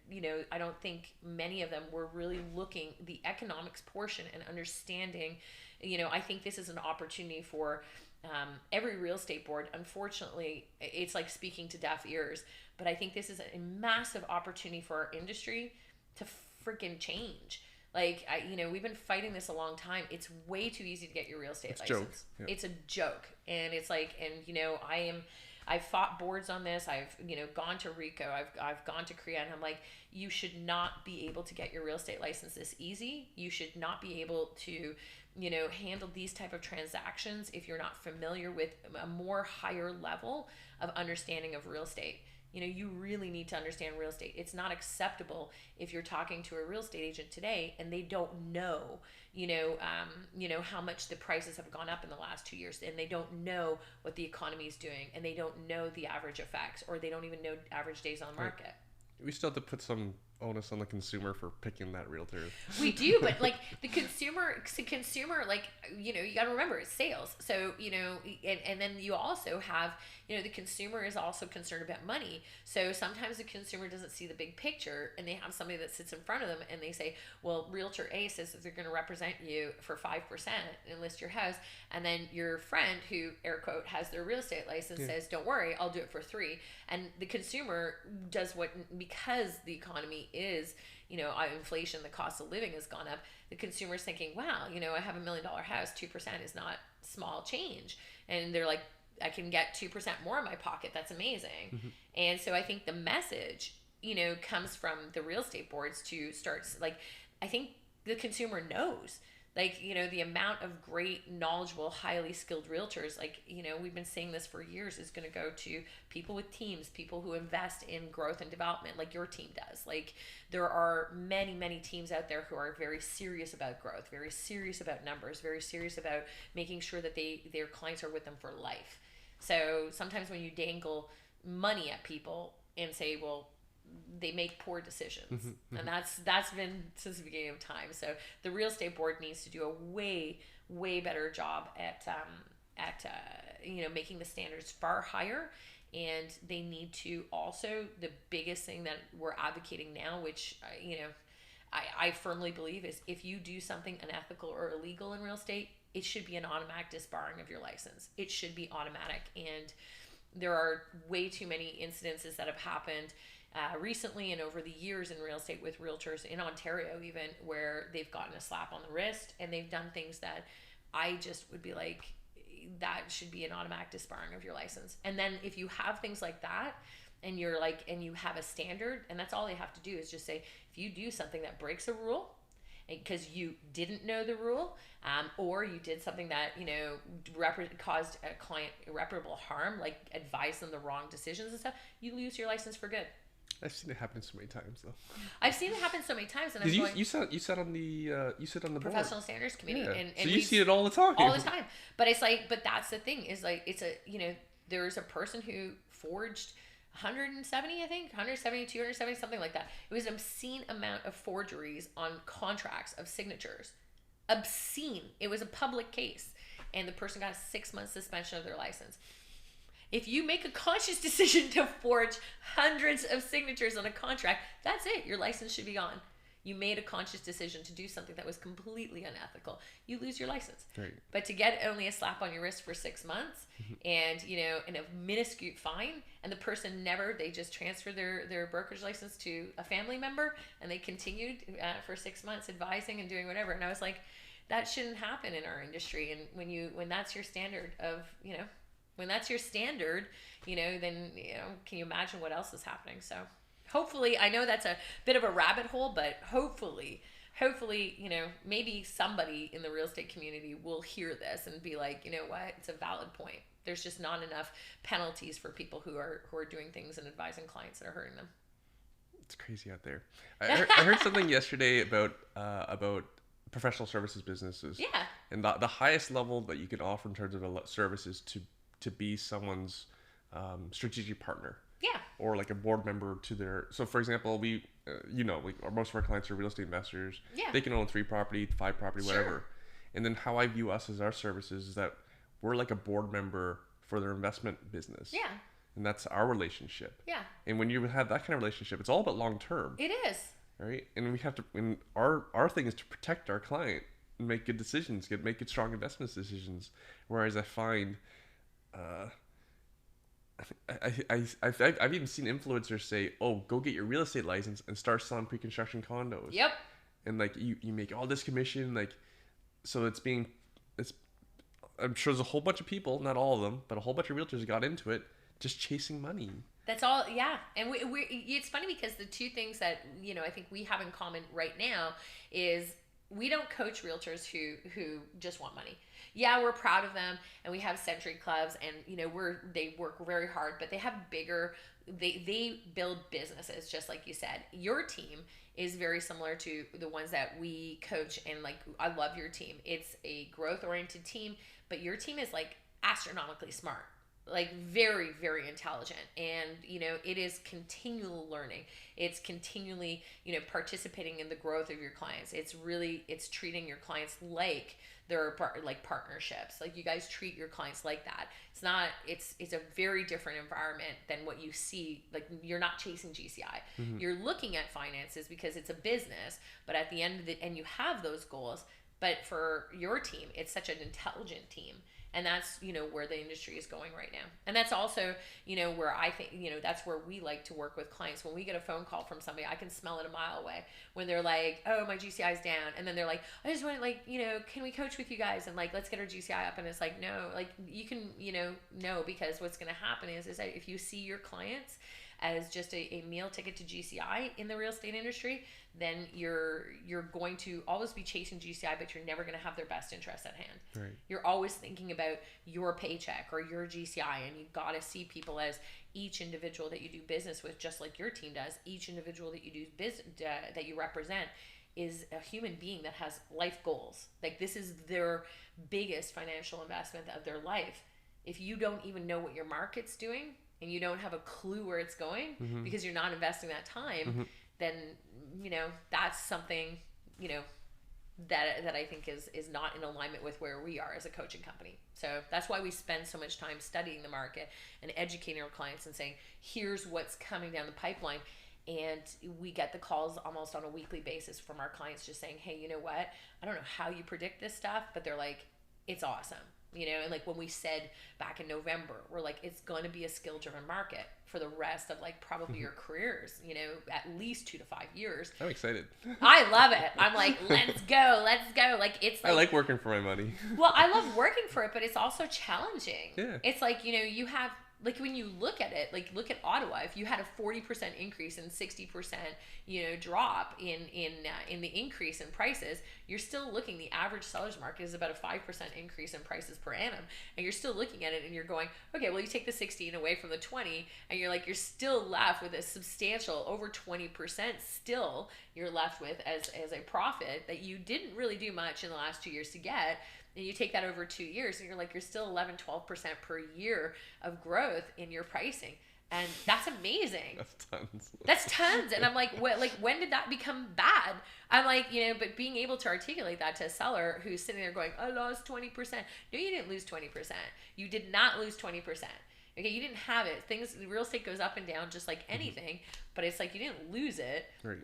I don't think many of them were really looking the economics portion and understanding, I think this is an opportunity for every real estate board. Unfortunately, it's like speaking to deaf ears, but I think this is a massive opportunity for our industry to freaking change. Like, we've been fighting this a long time. It's way too easy to get your real estate license. Yeah. It's a joke. And it's like, I've fought boards on this. I've, gone to RICO. I've gone to CREA, and I'm like, you should not be able to get your real estate license this easy. You should not be able to, handle these type of transactions if you're not familiar with a more higher level of understanding of real estate. You really need to understand real estate. It's not acceptable if you're talking to a real estate agent today and they don't know, how much the prices have gone up in the last 2 years, and they don't know what the economy is doing, and they don't know the average effects, or they don't even know average days on the market. We still have to put some onus on the consumer for picking that realtor. We do, but like the consumer, like, you know, you got to remember it's sales. So, you know, and then you also have, you know, the consumer is also concerned about money. So sometimes the consumer doesn't see the big picture, and they have somebody that sits in front of them and they say, well, Realtor A says that they're going to represent you for 5% and list your house. And then your friend who, air quote, has their real estate license says, don't worry, I'll do it for 3. And the consumer does what, because the economy is, you know, inflation, the cost of living has gone up. The consumer's thinking, wow, you know, I have $1 million house, 2% is not small change. And they're like, I can get 2% more in my pocket. That's amazing. Mm-hmm. And so I think the message, you know, comes from the real estate boards to start, like, I think the consumer knows, like, you know, the amount of great, knowledgeable, highly skilled realtors, like, you know, we've been saying this for years, is going to go to people with teams, people who invest in growth and development, like your team does. Like, there are many, many teams out there who are very serious about growth, very serious about numbers, very serious about making sure that their clients are with them for life. So sometimes when you dangle money at people and say, well, they make poor decisions. Mm-hmm. And that's been since the beginning of time. So the real estate board needs to do a way better job at you know, making the standards far higher. And they need to also, the biggest thing that we're advocating now, which you know, I firmly believe, is if you do something unethical or illegal in real estate, it should be an automatic disbarring of your license. It should be automatic. And there are way too many incidences that have happened recently and over the years in real estate with realtors in Ontario, even, where they've gotten a slap on the wrist and they've done things that I just would be like, that should be an automatic disbarring of your license. And then if you have things like that, and you're like, and you have a standard, and that's all they have to do is just say, if you do something that breaks a rule because you didn't know the rule, or you did something that, you know, caused a client irreparable harm, like advised them the wrong decisions and stuff, you lose your license for good. I've seen it happen so many times, though. I've seen it happen so many times, and you sit on the professional standards committee, yeah. and so you see it all the time. All the time. But it's like, but that's the thing, is like, it's a, you know, there's a person who forged 170, I think, 170, 270, something like that. It was an obscene amount of forgeries on contracts of signatures. Obscene. It was a public case, and the person got a 6-month suspension of their license. If you make a conscious decision to forge hundreds of signatures on a contract, that's it. Your license should be gone. You made a conscious decision to do something that was completely unethical. You lose your license. Right. But to get only a slap on your wrist for 6 months and, you know, and a minuscule fine, and the person they just transferred their brokerage license to a family member, and they continued for 6 months advising and doing whatever. And I was like, that shouldn't happen in our industry. And when that's your standard of, you know, when that's your standard, you know, then, you know, can you imagine what else is happening? So hopefully, I know that's a bit of a rabbit hole, but hopefully, you know, maybe somebody in the real estate community will hear this and be like, you know what, it's a valid point. There's just not enough penalties for people who are doing things and advising clients that are hurting them. It's crazy out there. I heard something yesterday about professional services businesses. Yeah. And the highest level that you can offer in terms of services to be someone's strategic partner. Yeah. Or like a board member to their. So for example, we, most of our clients are real estate investors. Yeah. They can own 3 property, 5 property, whatever. Sure. And then how I view us as our services is that we're like a board member for their investment business. Yeah. And that's our relationship. Yeah. And when you have that kind of relationship, it's all about long term. It is. Right. And we have to. And our thing is to protect our client and make good decisions, make good strong investment decisions. Whereas I find. I've even seen influencers say, "Oh, go get your real estate license and start selling pre-construction condos." Yep. And like you make all this commission, like, so it's. I'm sure there's a whole bunch of people, not all of them, but a whole bunch of realtors got into it just chasing money. That's all, yeah. And we it's funny because the two things that, you know, I think we have in common right now is we don't coach realtors who just want money. Yeah, we're proud of them, and we have century clubs, and, you know, they work very hard, but they have bigger, they build businesses, just like you said. Your team is very similar to the ones that we coach, and like, I love your team. It's a growth oriented team, but your team is like astronomically smart. like very, very intelligent, and it is continual learning. It's continually participating in the growth of your clients. It's treating your clients like they're like partnerships. Like, you guys treat your clients like that. It's a very different environment than what you see. Like, you're not chasing GCI. You're looking at finances because it's a business, but at the end of and you have those goals. But for your team, it's such an intelligent team. And that's, where the industry is going right now. And that's also, where I think, that's where we like to work with clients. When we get a phone call from somebody, I can smell it a mile away when they're like, oh, my GCI is down. And then they're like, I just want, like, can we coach with you guys? And like, let's get our GCI up. And it's like, no, like, you can, no, because what's going to happen is that if you see your clients as just a meal ticket to GCI in the real estate industry, then you're going to always be chasing GCI, but you're never going to have their best interests at hand. Right. You're always thinking about your paycheck or your GCI, and you got to see people as each individual that you do business with, just like your team does. Each individual that you do that you represent is a human being that has life goals. Like, this is their biggest financial investment of their life. If you don't even know what your market's doing, and you don't have a clue where it's going because you're not investing that time, then, that's something, that I think is not in alignment with where we are as a coaching company. So that's why we spend so much time studying the market and educating our clients and saying, here's what's coming down the pipeline. And we get the calls almost on a weekly basis from our clients just saying, hey, you know what? I don't know how you predict this stuff, but they're like, it's awesome. And like when we said back in November, we're like, it's going to be a skill driven market for the rest of like probably your careers, at least 2 to 5 years. I'm excited. I love it. I'm like, let's go. Like, it's like, I like working for my money. Well, I love working for it, but it's also challenging. Yeah. It's like, you have, like, when you look at it, like, look at Ottawa. If you had a 40% increase and 60%, drop in the increase in prices, you're still looking. The average seller's market is about a 5% increase in prices per annum, and you're still looking at it, and you're going, okay, well, you take the 16 away from the 20, and you're like, you're still left with a substantial over 20%. Still, you're left with as a profit that you didn't really do much in the last 2 years to get. And you take that over 2 years, and you're like, you're still 11-12% per year of growth in your pricing. And that's amazing. That's tons. And I'm like, what, like, when did that become bad? I'm like, but being able to articulate that to a seller who's sitting there going, I lost 20%. No, you didn't lose 20%. You did not lose 20%. Okay, you didn't have it. Real estate goes up and down just like anything, but it's like you didn't lose it. Right.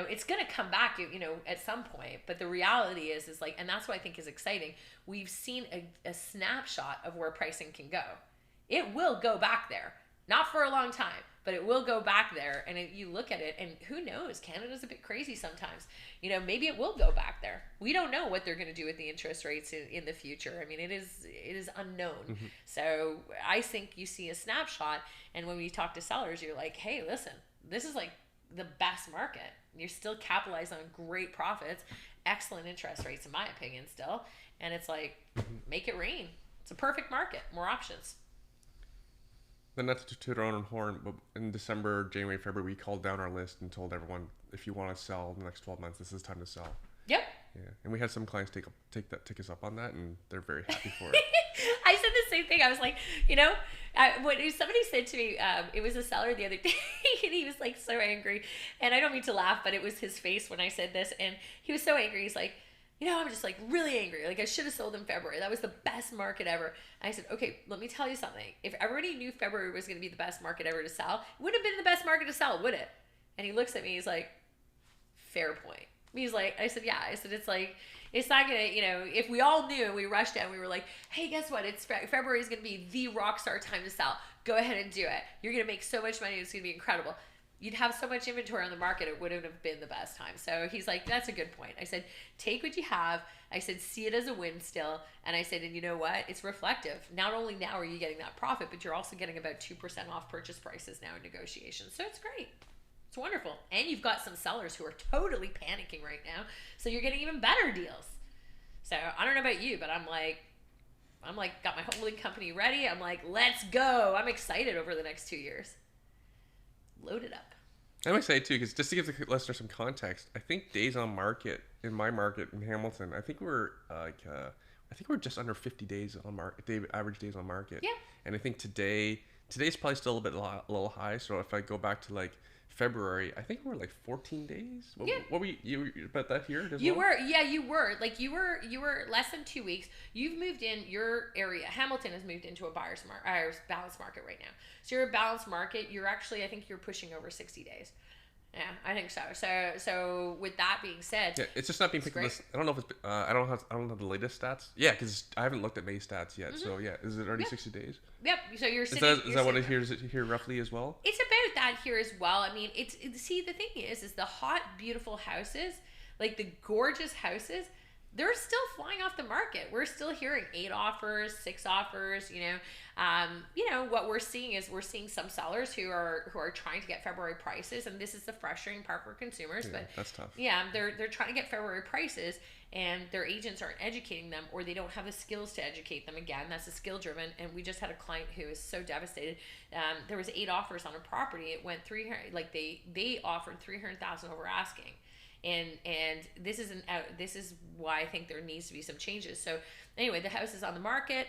It's going to come back, at some point. But the reality is like, and that's what I think is exciting. We've seen a snapshot of where pricing can go. It will go back there. Not for a long time, but it will go back there. And you look at it, and who knows? Canada's a bit crazy sometimes. Maybe it will go back there. We don't know what they're going to do with the interest rates in the future. I mean, it is unknown. So I think you see a snapshot, and when we talk to sellers, you're like, hey, listen, this is like the best market. You're still capitalizing on great profits, excellent interest rates, in my opinion, still. And it's like, make it rain. It's a perfect market. More options. Then not to toot our own horn, but in December, January, February, we called down our list and told everyone, if you want to sell in the next 12 months, this is time to sell. Yep. Yeah, and we had some clients take us up on that, and they're very happy for it. I said the same thing. I was like, when somebody said to me, it was a seller the other day, and he was like so angry, and I don't mean to laugh, but it was his face when I said this, and he was so angry. He's like, I'm just like really angry. Like, I should have sold in February. That was the best market ever. And I said, okay, let me tell you something. If everybody knew February was going to be the best market ever to sell, it wouldn't have been the best market to sell, would it? And he looks at me. He's like, fair point. He's like, I said, yeah. I said, it's like, it's not going to, if we all knew and we rushed out, we were like, hey, guess what? February is going to be the rock star time to sell. Go ahead and do it. You're going to make so much money. It's going to be incredible. You'd have so much inventory on the market, it wouldn't have been the best time. So he's like, that's a good point. I said, take what you have. I said, see it as a win still. And I said, and you know what? It's reflective. Not only now are you getting that profit, but you're also getting about 2% off purchase prices now in negotiations. So it's great. It's wonderful. And you've got some sellers who are totally panicking right now. So you're getting even better deals. So I don't know about you, but I'm like, got my holding company ready. I'm like, let's go. I'm excited over the next 2 years. Load it up. I'm excited too, because just to give the listener some context, I think days on market in my market in Hamilton, I think we're I think we're just under 50 days on market, average days on market. Yeah. And I think today's probably still a little high. So if I go back to like February, I think we're like 14 days. Yeah. What were you about that here as You well? you were. Like you were less than 2 weeks. You've moved in your area. Hamilton has moved into a balanced market right now. So you're a balanced market. You're actually, I think you're pushing over 60 days. Yeah, I think so. So with that being said, Yeah, it's just not being picked up. I don't know if it's. I don't have the latest stats. Yeah, because I haven't looked at May stats yet. So yeah, is it already 60 days? Yep. So you're Is sitting. that what it hears here roughly as well? It's about that here as well. I mean, see, the thing is the hot, beautiful houses, like the gorgeous houses, they're still flying off the market. We're still hearing 8 offers, 6 offers. What we're seeing is some sellers who are trying to get February prices, and this is the frustrating part for consumers. Yeah, but that's tough. Yeah, they're trying to get February prices, and their agents aren't educating them, or they don't have the skills to educate them. Again, that's a skill driven. And we just had a client who is so devastated. There was 8 offers on a property. It went 300. Like they offered 300,000 over asking. And this is why I think there needs to be some changes. So anyway, the house is on the market.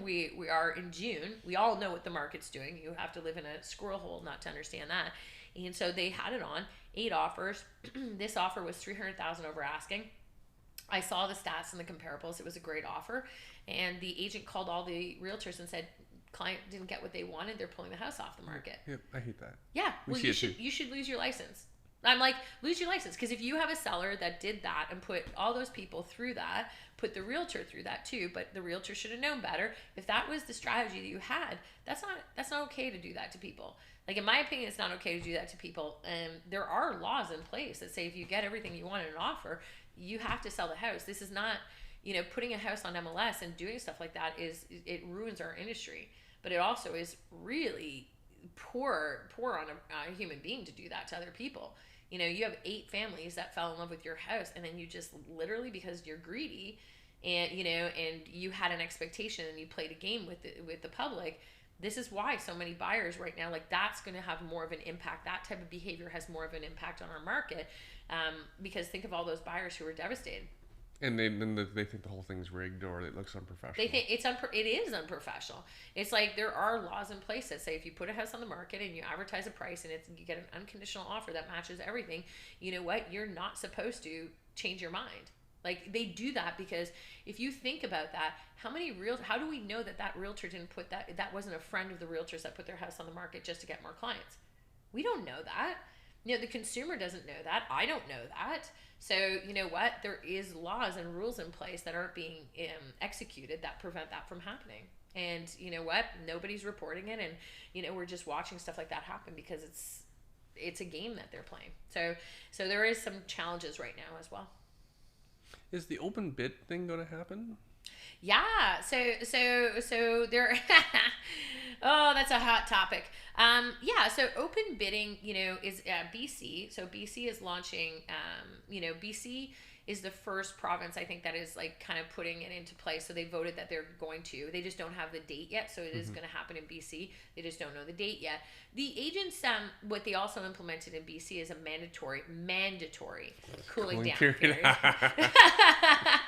we are in June. We all know what the market's doing. You have to live in a squirrel hole not to understand that. And so they had it on 8 offers. This offer was 300,000 over asking. I saw the stats and the comparables. It was a great offer. And the agent called all the realtors and said, client didn't get what they wanted. They're pulling the house off the market. Yeah, I hate that. Yeah. Well, you should lose your license. I'm like, lose your license. Because if you have a seller that did that and put all those people through that, put the realtor through that too, but the realtor should have known better. If that was the strategy that you had, that's not okay to do that to people. Like, in my opinion, it's not okay to do that to people. And there are laws in place that say if you get everything you want in an offer, you have to sell the house. This is not, putting a house on MLS and doing stuff like that it ruins our industry. But it also is really poor on a human being to do that to other people. You have 8 families that fell in love with your house, and then you just literally, because you're greedy and and you had an expectation and you played a game with the public. This is why so many buyers right now, like, that's going to have more of an impact. That type of behavior has more of an impact on our market, because think of all those buyers who were devastated. And they think the whole thing's rigged or it looks unprofessional. They think it is unprofessional. It's like there are laws in place that say if you put a house on the market and you advertise a price and you get an unconditional offer that matches everything, you know what? You're not supposed to change your mind. Like, they do that because if you think about that, how do we know that realtor didn't put that wasn't a friend of the realtors that put their house on the market just to get more clients? We don't know that. The consumer doesn't know that. I don't know that. So, you know what? There is laws and rules in place that aren't being executed that prevent that from happening. And you know what? Nobody's reporting it, and we're just watching stuff like that happen because it's a game that they're playing. So there is some challenges right now as well. Is the open bid thing going to happen? Yeah. So there. Oh, that's a hot topic. Yeah. So open bidding, is BC. So BC is launching. BC is the first province, I think, that is like kind of putting it into place. So they voted that they're going to. They just don't have the date yet. So it is going to happen in BC. They just don't know the date yet. The agents, what they also implemented in BC is a mandatory cooling down period. I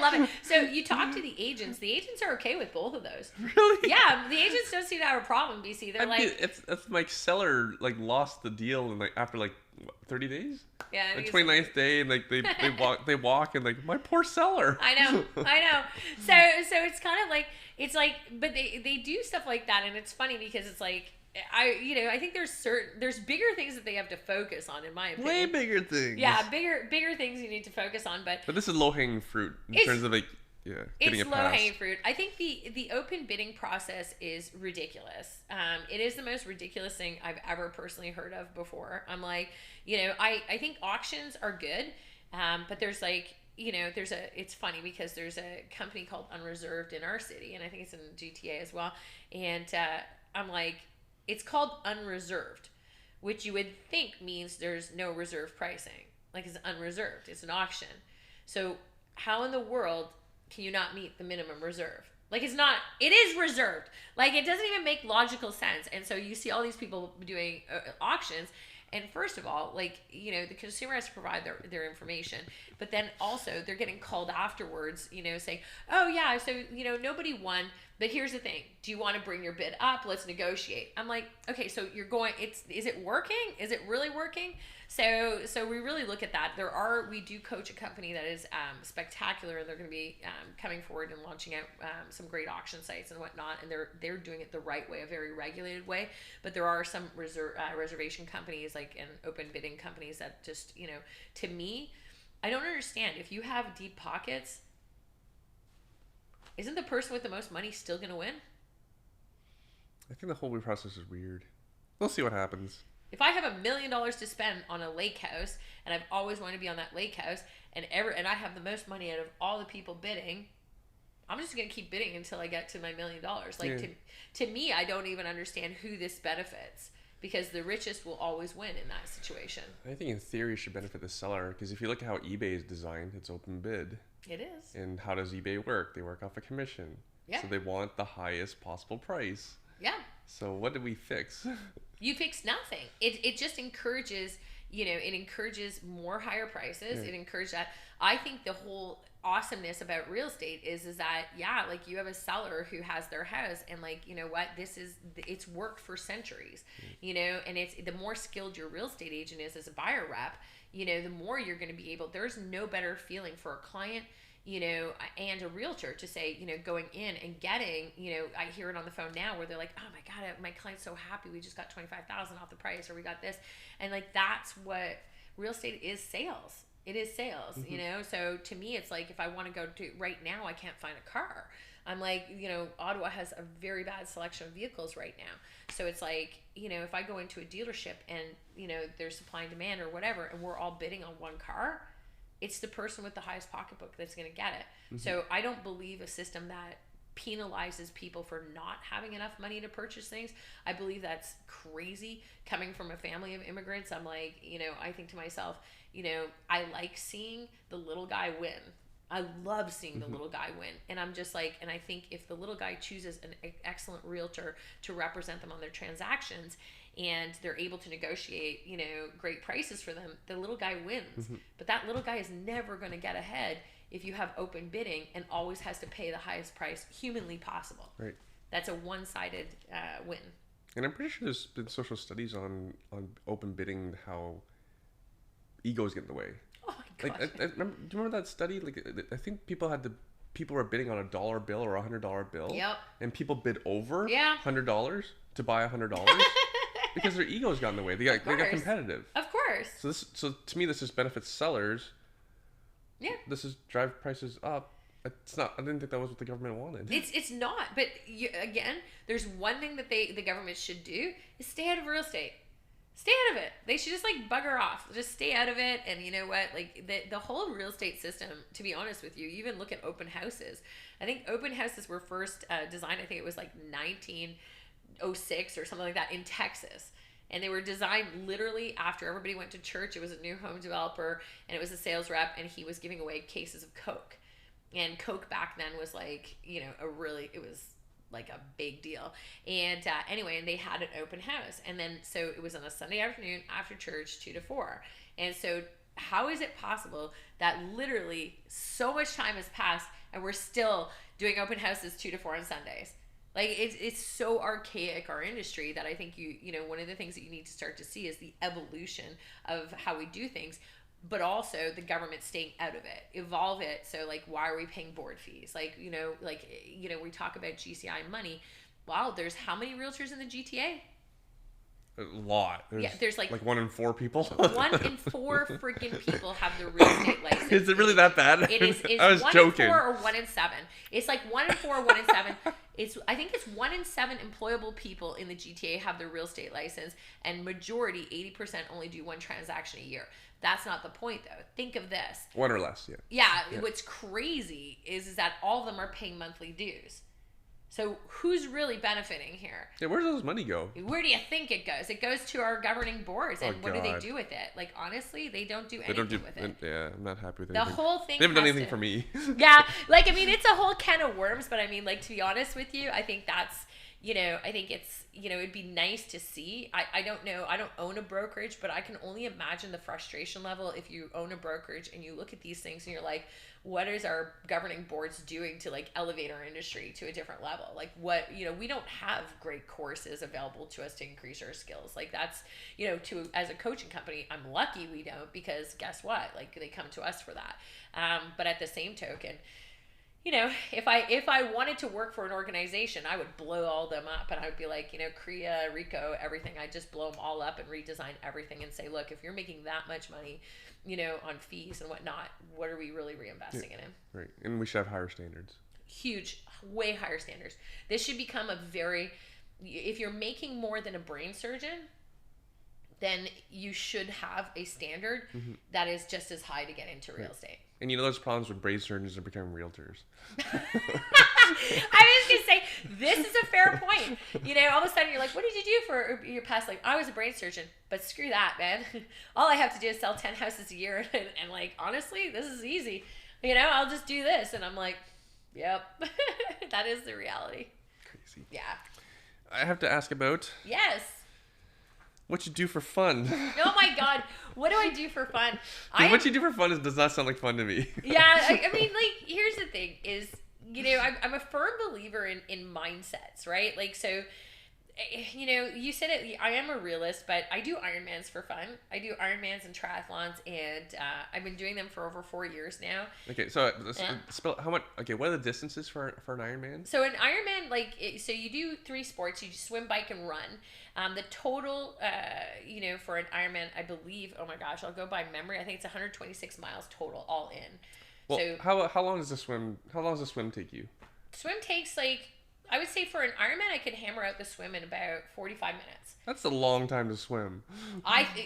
love it. So you talk to the agents. The agents are okay with both of those. Really? Yeah, the agents don't seem to have a problem in BC. They're it's like seller lost the deal and after 30 days. Yeah, the 29th day, and they walk and my poor seller. I know. So it's kind of but they do stuff like that, and it's funny because it's like I think there's bigger things that they have to focus on, in my opinion. Way bigger things. Yeah, bigger things you need to focus on, but this is low hanging fruit in terms of getting it's a low pass. hanging fruit. I think the open bidding process is ridiculous. It is the most ridiculous thing I've ever personally heard of before. I'm like, I think auctions are good, but there's it's funny because there's a company called Unreserved in our city, and I think it's in GTA as well. And I'm like, it's called unreserved, which you would think means there's no reserve pricing. Like, it's unreserved. It's an auction. So how in the world can you not meet the minimum reserve? Like, it is reserved. Like, it doesn't even make logical sense. And so you see all these people doing auctions, And first of all, like, you know, the consumer has to provide their information, but then also they're getting called afterwards, you know, saying, oh yeah, so, you know, nobody won, but here's the thing. Do you want to bring your bid up? Let's negotiate. I'm like, okay, so you're going, is it working? Is it really working? So we really look at that. We do coach a company that is spectacular, and they're going to be coming forward and launching out some great auction sites and whatnot, and they're doing it the right way, a very regulated way. But there are some reservation companies, like, and open bidding companies that just, you know, to me, I don't understand. If you have deep pockets, isn't the person with the most money still going to win? I think the whole process is weird. We'll see what happens. If I have $1 million to spend on a lake house, and I've always wanted to be on that lake house, and I have the most money out of all the people bidding, I'm just going to keep bidding until I get to my $1 million. Like, to me, I don't even understand who this benefits, because the richest will always win in that situation. I think in theory it should benefit the seller, because if you look at how eBay is designed, it's open bid. It is. And how does eBay work? They work off a commission. Yeah. So they want the highest possible price. Yeah. So what did we fix? You fix nothing. It just encourages, you know, it encourages more higher prices. Yeah. It encourages that. I think the whole awesomeness about real estate is that, yeah, like, you have a seller who has their house, and, like, you know what, it's worked for centuries, you know, and it's the more skilled your real estate agent is as a buyer rep, you know, the more you're going to be able, there's no better feeling for a client, you know, and a realtor to say, you know, going in and getting, you know, I hear it on the phone now where they're like, oh my God, my client's so happy. We just got $25,000 off the price, or we got this. And, like, that's what real estate is, sales. It is sales, you know? So to me, it's like, if I want to go to right now, I can't find a car. I'm like, you know, Ottawa has a very bad selection of vehicles right now. So it's like, you know, if I go into a dealership and, you know, there's supply and demand or whatever, and we're all bidding on one car, it's the person with the highest pocketbook that's going to get it. So I don't believe a system that penalizes people for not having enough money to purchase things. I believe that's crazy. Coming from a family of immigrants, I'm like, you know, I think to myself, you know, I like seeing the little guy win. I love seeing the little guy win. And I'm just like, and I think if the little guy chooses an excellent realtor to represent them on their transactions, and they're able to negotiate, you know, great prices for them, the little guy wins. But that little guy is never going to get ahead if you have open bidding and always has to pay the highest price humanly possible. Right. That's a one-sided win. And I'm pretty sure there's been social studies on open bidding, how egos get in the way. Oh my God. Like, do you remember that study? Like, I think people were bidding on $1 bill or $100 bill. Yep. And people bid over Yeah. $100 to buy $100 because their egos got in the way. They got competitive. Of course. So to me, this just benefits sellers. Yeah. This is drive prices up. It's not. I didn't think that was what the government wanted. It's not. But again, there's one thing that the government should do is stay out of real estate. Stay out of it. They should just, like, bugger off. Just stay out of it. And you know what? Like, the whole real estate system, to be honest with you, even look at open houses. I think open houses were first designed, I think it was like 1906 or something like that, in Texas. And they were designed literally after everybody went to church. It was a new home developer, and it was a sales rep, and he was giving away cases of Coke. And Coke back then was, like, you know, it was like a big deal. And anyway, and they had an open house. And then, so it was on a Sunday afternoon after church, 2 to 4. And so how is it possible that literally so much time has passed and we're still doing open houses 2 to 4 on Sundays? Like, it's so archaic, our industry, that I think you know, one of the things that you need to start to see is the evolution of how we do things, but also the government staying out of it, evolve it. So, like, why are we paying board fees? Like, you know, we talk about GCI money. Wow, there's how many realtors in the GTA? A lot. There's like 1 in 4 people. 1 in 4 freaking people have the real estate license. Is it really that bad? It is. I was 1 joking. in 4 or 1 in 7. It's like 1 in 4 or 1 in 7. I think it's 1 in 7 employable people in the GTA have their real estate license, and majority, 80%, only do 1 transaction a year. That's not the point, though. Think of this. 1 or less, yeah. Yeah. What's crazy is that all of them are paying monthly dues. So who's really benefiting here? Yeah, where does those money go? Where do you think it goes? It goes to our governing boards, and what do they God. do with it? Like, honestly, they don't do anything with it. Yeah, I'm not happy with The anything. whole thing. They haven't done has anything to- for me. Yeah, like, I mean, it's a whole can of worms, but I mean, like, to be honest with you, I think that's, I think it's, it'd be nice to see. I don't know. I don't own a brokerage, but I can only imagine the frustration level if you own a brokerage and you look at these things and you're like, what is our governing boards doing to like elevate our industry to a different level? Like what, we don't have great courses available to us to increase our skills. Like that's, as a coaching company, I'm lucky we don't, because guess what? Like they come to us for that. But at the same token, if I wanted to work for an organization, I would blow all them up, and I would be like, Korea, Rico, everything. I'd just blow them all up and redesign everything and say, look, if you're making that much money, on fees and whatnot, what are we really reinvesting in? Right, and we should have higher standards. Huge, way higher standards. This should become if you're making more than a brain surgeon, then you should have a standard that is just as high to get into real estate. And there's problems with brain surgeons and becoming realtors. I was going to say, this is a fair point. All of a sudden you're like, what did you do for your past life? I was a brain surgeon, but screw that, man. All I have to do is sell 10 houses a year. And like, honestly, this is easy. I'll just do this. And I'm like, yep, that is the reality. Crazy. Yeah. I have to ask about... Yes. What you do for fun? Oh my God. What do I do for fun? What you do for fun does not sound like fun to me. Yeah. I mean, like, here's the thing is, I'm a firm believer in mindsets, right? Like, so, you said it, I am a realist, but I do Ironmans for fun. I do Ironmans and triathlons, and I've been doing them for over 4 years now. Okay, so spell how much? Okay, what are the distances for an Ironman? So an Ironman, so you do 3 sports. You swim, bike, and run. The total, for an Ironman, I believe. Oh my gosh, I'll go by memory. I think it's 126 miles total, all in. Well, so how long does the swim? How long does the swim take you? Swim takes I would say for an Ironman, I could hammer out the swim in about 45 minutes. That's a long time to swim.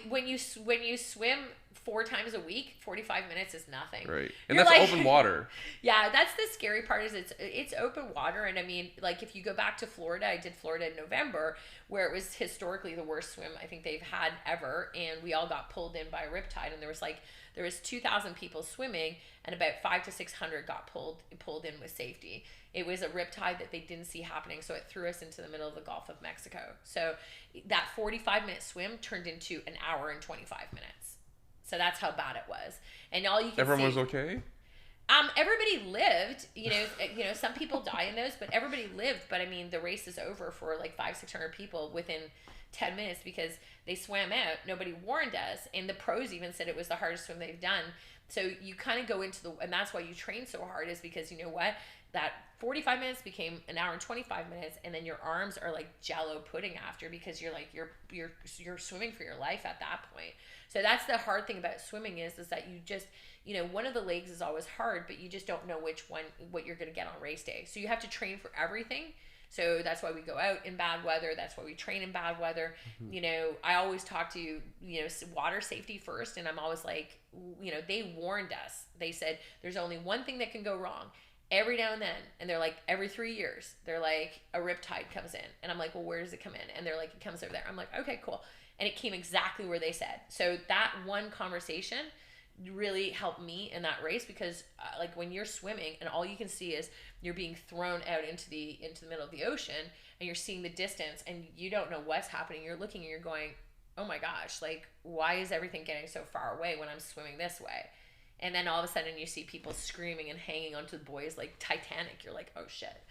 When you swim 4 times a week, 45 minutes is nothing. Right, and that's open water. Yeah, that's the scary part. Is it's open water, and I mean, like if you go back to Florida, I did Florida in November, where it was historically the worst swim I think they've had ever, and we all got pulled in by a riptide, and there was 2,000 people swimming, and about 500 to 600 got pulled in with safety. It was a riptide that they didn't see happening, so it threw us into the middle of the Gulf of Mexico. So that 45-minute swim turned into an hour and 25 minutes. So that's how bad it was. And all you can Everyone was okay? Everybody lived. Some people die in those, but everybody lived. But I mean, the race is over for like 500-600 people within 10 minutes because they swam out. Nobody warned us, and the pros even said it was the hardest swim they've done. So you kind of go into and that's why you train so hard, is because you know what? That 45 minutes became an hour and 25 minutes, and then your arms are like Jello pudding after, because you're like you're swimming for your life at that point. So that's the hard thing about swimming is that you just one of the legs is always hard, but you just don't know what you're going to get on race day. So you have to train for everything. So that's why we go out in bad weather. That's why we train in bad weather. Mm-hmm. I always talk to, water safety first. And I'm always like, they warned us. They said, there's only one thing that can go wrong every now and then. And they're like, every 3 years, they're like, a riptide comes in. And I'm like, well, where does it come in? And they're like, it comes over there. I'm like, okay, cool. And it came exactly where they said. So that one conversation really helped me in that race, because like when you're swimming and all you can see is you're being thrown out into the middle of the ocean, and you're seeing the distance and you don't know what's happening. You're looking and you're going, oh my gosh, like why is everything getting so far away when I'm swimming this way? And then all of a sudden you see people screaming and hanging onto the buoys like Titanic. You're like, oh shit.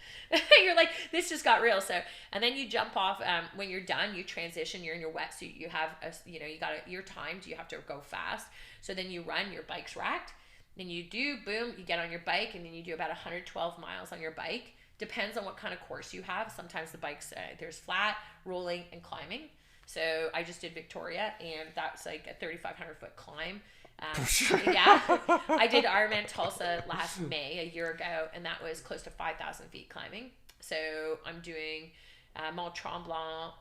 You're like, this just got real. So, and then you jump off. When you're done, you transition. You're in your wetsuit. You have, you're timed. You have to go fast. So then you run. Your bike's racked. Then you boom. You get on your bike, and then you do about 112 miles on your bike. Depends on what kind of course you have. Sometimes the bikes there's flat, rolling, and climbing. So I just did Victoria, and that's like a 3,500 foot climb. Yeah, I did Ironman Tulsa last May, a year ago, and that was close to 5,000 feet climbing. So I'm doing Mont Tremblant.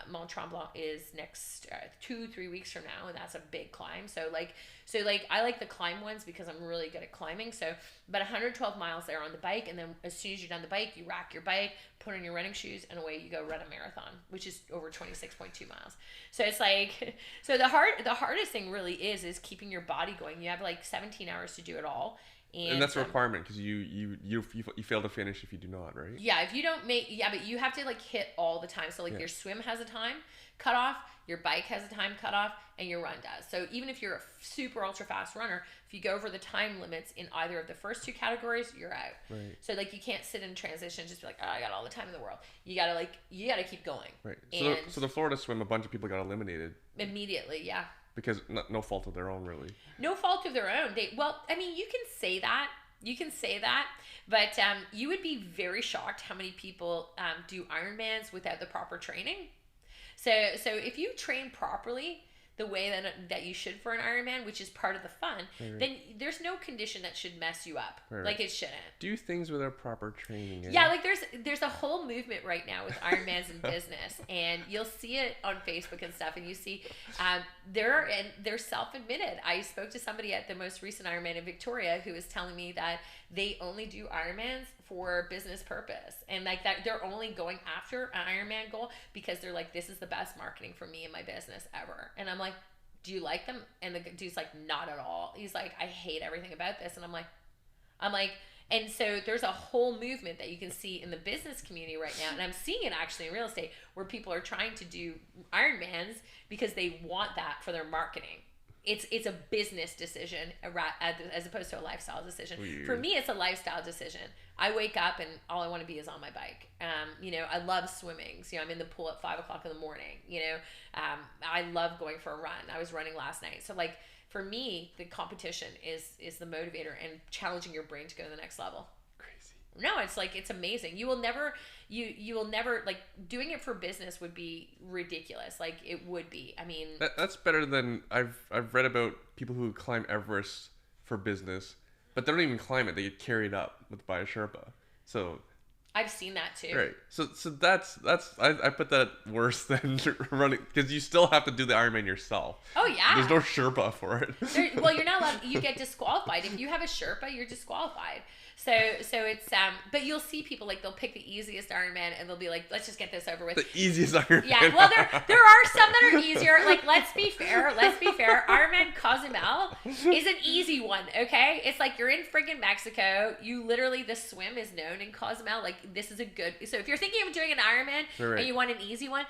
Mont Tremblant is next 2-3 weeks from now, and that's a big climb. So I like the climb ones because I'm really good at climbing. So about 112 miles there on the bike, and then as soon as you're done the bike, you rack your bike, put on your running shoes, and away you go run a marathon, which is over 26.2 miles. So it's like, so the hardest thing really is keeping your body going. You have like 17 hours to do it all. And that's a requirement because you fail to finish if you do not, right? Yeah, if you don't but you have to like hit all the time. So like your swim has a time cutoff, your bike has a time cutoff, and your run does. So even if you're a super ultra fast runner, if you go over the time limits in either of the first two categories, you're out. Right. So like you can't sit in transition and just be like, oh, I got all the time in the world. You gotta keep going. Right. So the Florida swim, a bunch of people got eliminated immediately. Yeah. Because no fault of their own, really. No fault of their own. I mean, you can say that. But you would be very shocked how many people do Ironmans without the proper training. So if you train properly the way that you should for an Ironman, which is part of the fun, then there's no condition that should mess you up. Like it shouldn't. Do things without proper training. Yeah, like there's a whole movement right now with Ironmans in business, and you'll see it on Facebook and stuff, and you see they're self-admitted. I spoke to somebody at the most recent Ironman in Victoria who was telling me that they only do Ironmans for business purpose, and like that they're only going after an Ironman goal because they're like, this is the best marketing for me and my business ever. And I'm like, do you like them? And the dude's like, not at all. He's like, I hate everything about this. And I'm like, and so there's a whole movement that you can see in the business community right now, and I'm seeing it actually in real estate where people are trying to do Ironmans because they want that for their marketing. It's a business decision as opposed to a lifestyle decision. Weird. For me, it's a lifestyle decision. I wake up and all I want to be is on my bike. I love swimming. So, I'm in the pool at 5 o'clock in the morning. I love going for a run. I was running last night. So like for me, the competition is the motivator and challenging your brain to go to the next level. No, it's like, it's amazing. You will never like, doing it for business would be ridiculous. Like it would be. I mean, that's better than I've read about people who climb Everest for business, but they don't even climb it. They get carried up by a Sherpa. So I've seen that too. Right. So that's I put that worse than running, because you still have to do the Ironman yourself. Oh yeah. There's no Sherpa for it. Well, you're not allowed. You get disqualified if you have a Sherpa. You're disqualified. So it's but you'll see people like they'll pick the easiest Ironman and they'll be like, let's just get this over with. The easiest Ironman. Yeah. Well, there are some that are easier. Like let's be fair. Ironman Cozumel is an easy one. Okay, it's like you're in friggin' Mexico. You literally, the swim is known in Cozumel. Like this is a good. So if you're thinking of doing an Ironman and you want an easy one,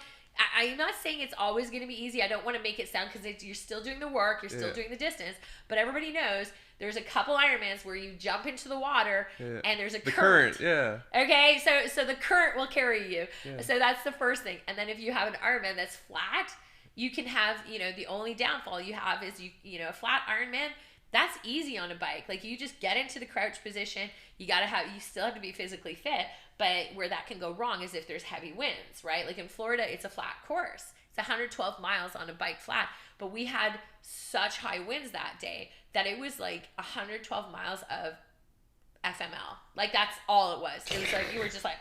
I'm not saying it's always going to be easy. I don't want to make it sound, because you're still doing the work, you're still doing the distance, but everybody knows there's a couple Ironmans where you jump into the water and there's a current. Okay, so the current will carry you. Yeah. So that's the first thing. And then if you have an Ironman that's flat, you can have, the only downfall you have is a flat Ironman. That's easy on a bike. Like you just get into the crouch position. You still have to be physically fit, but where that can go wrong is if there's heavy winds, right? Like in Florida, it's a flat course. It's 112 miles on a bike flat, but we had such high winds that day that it was like 112 miles of FML. Like that's all it was. It was like, you were just like,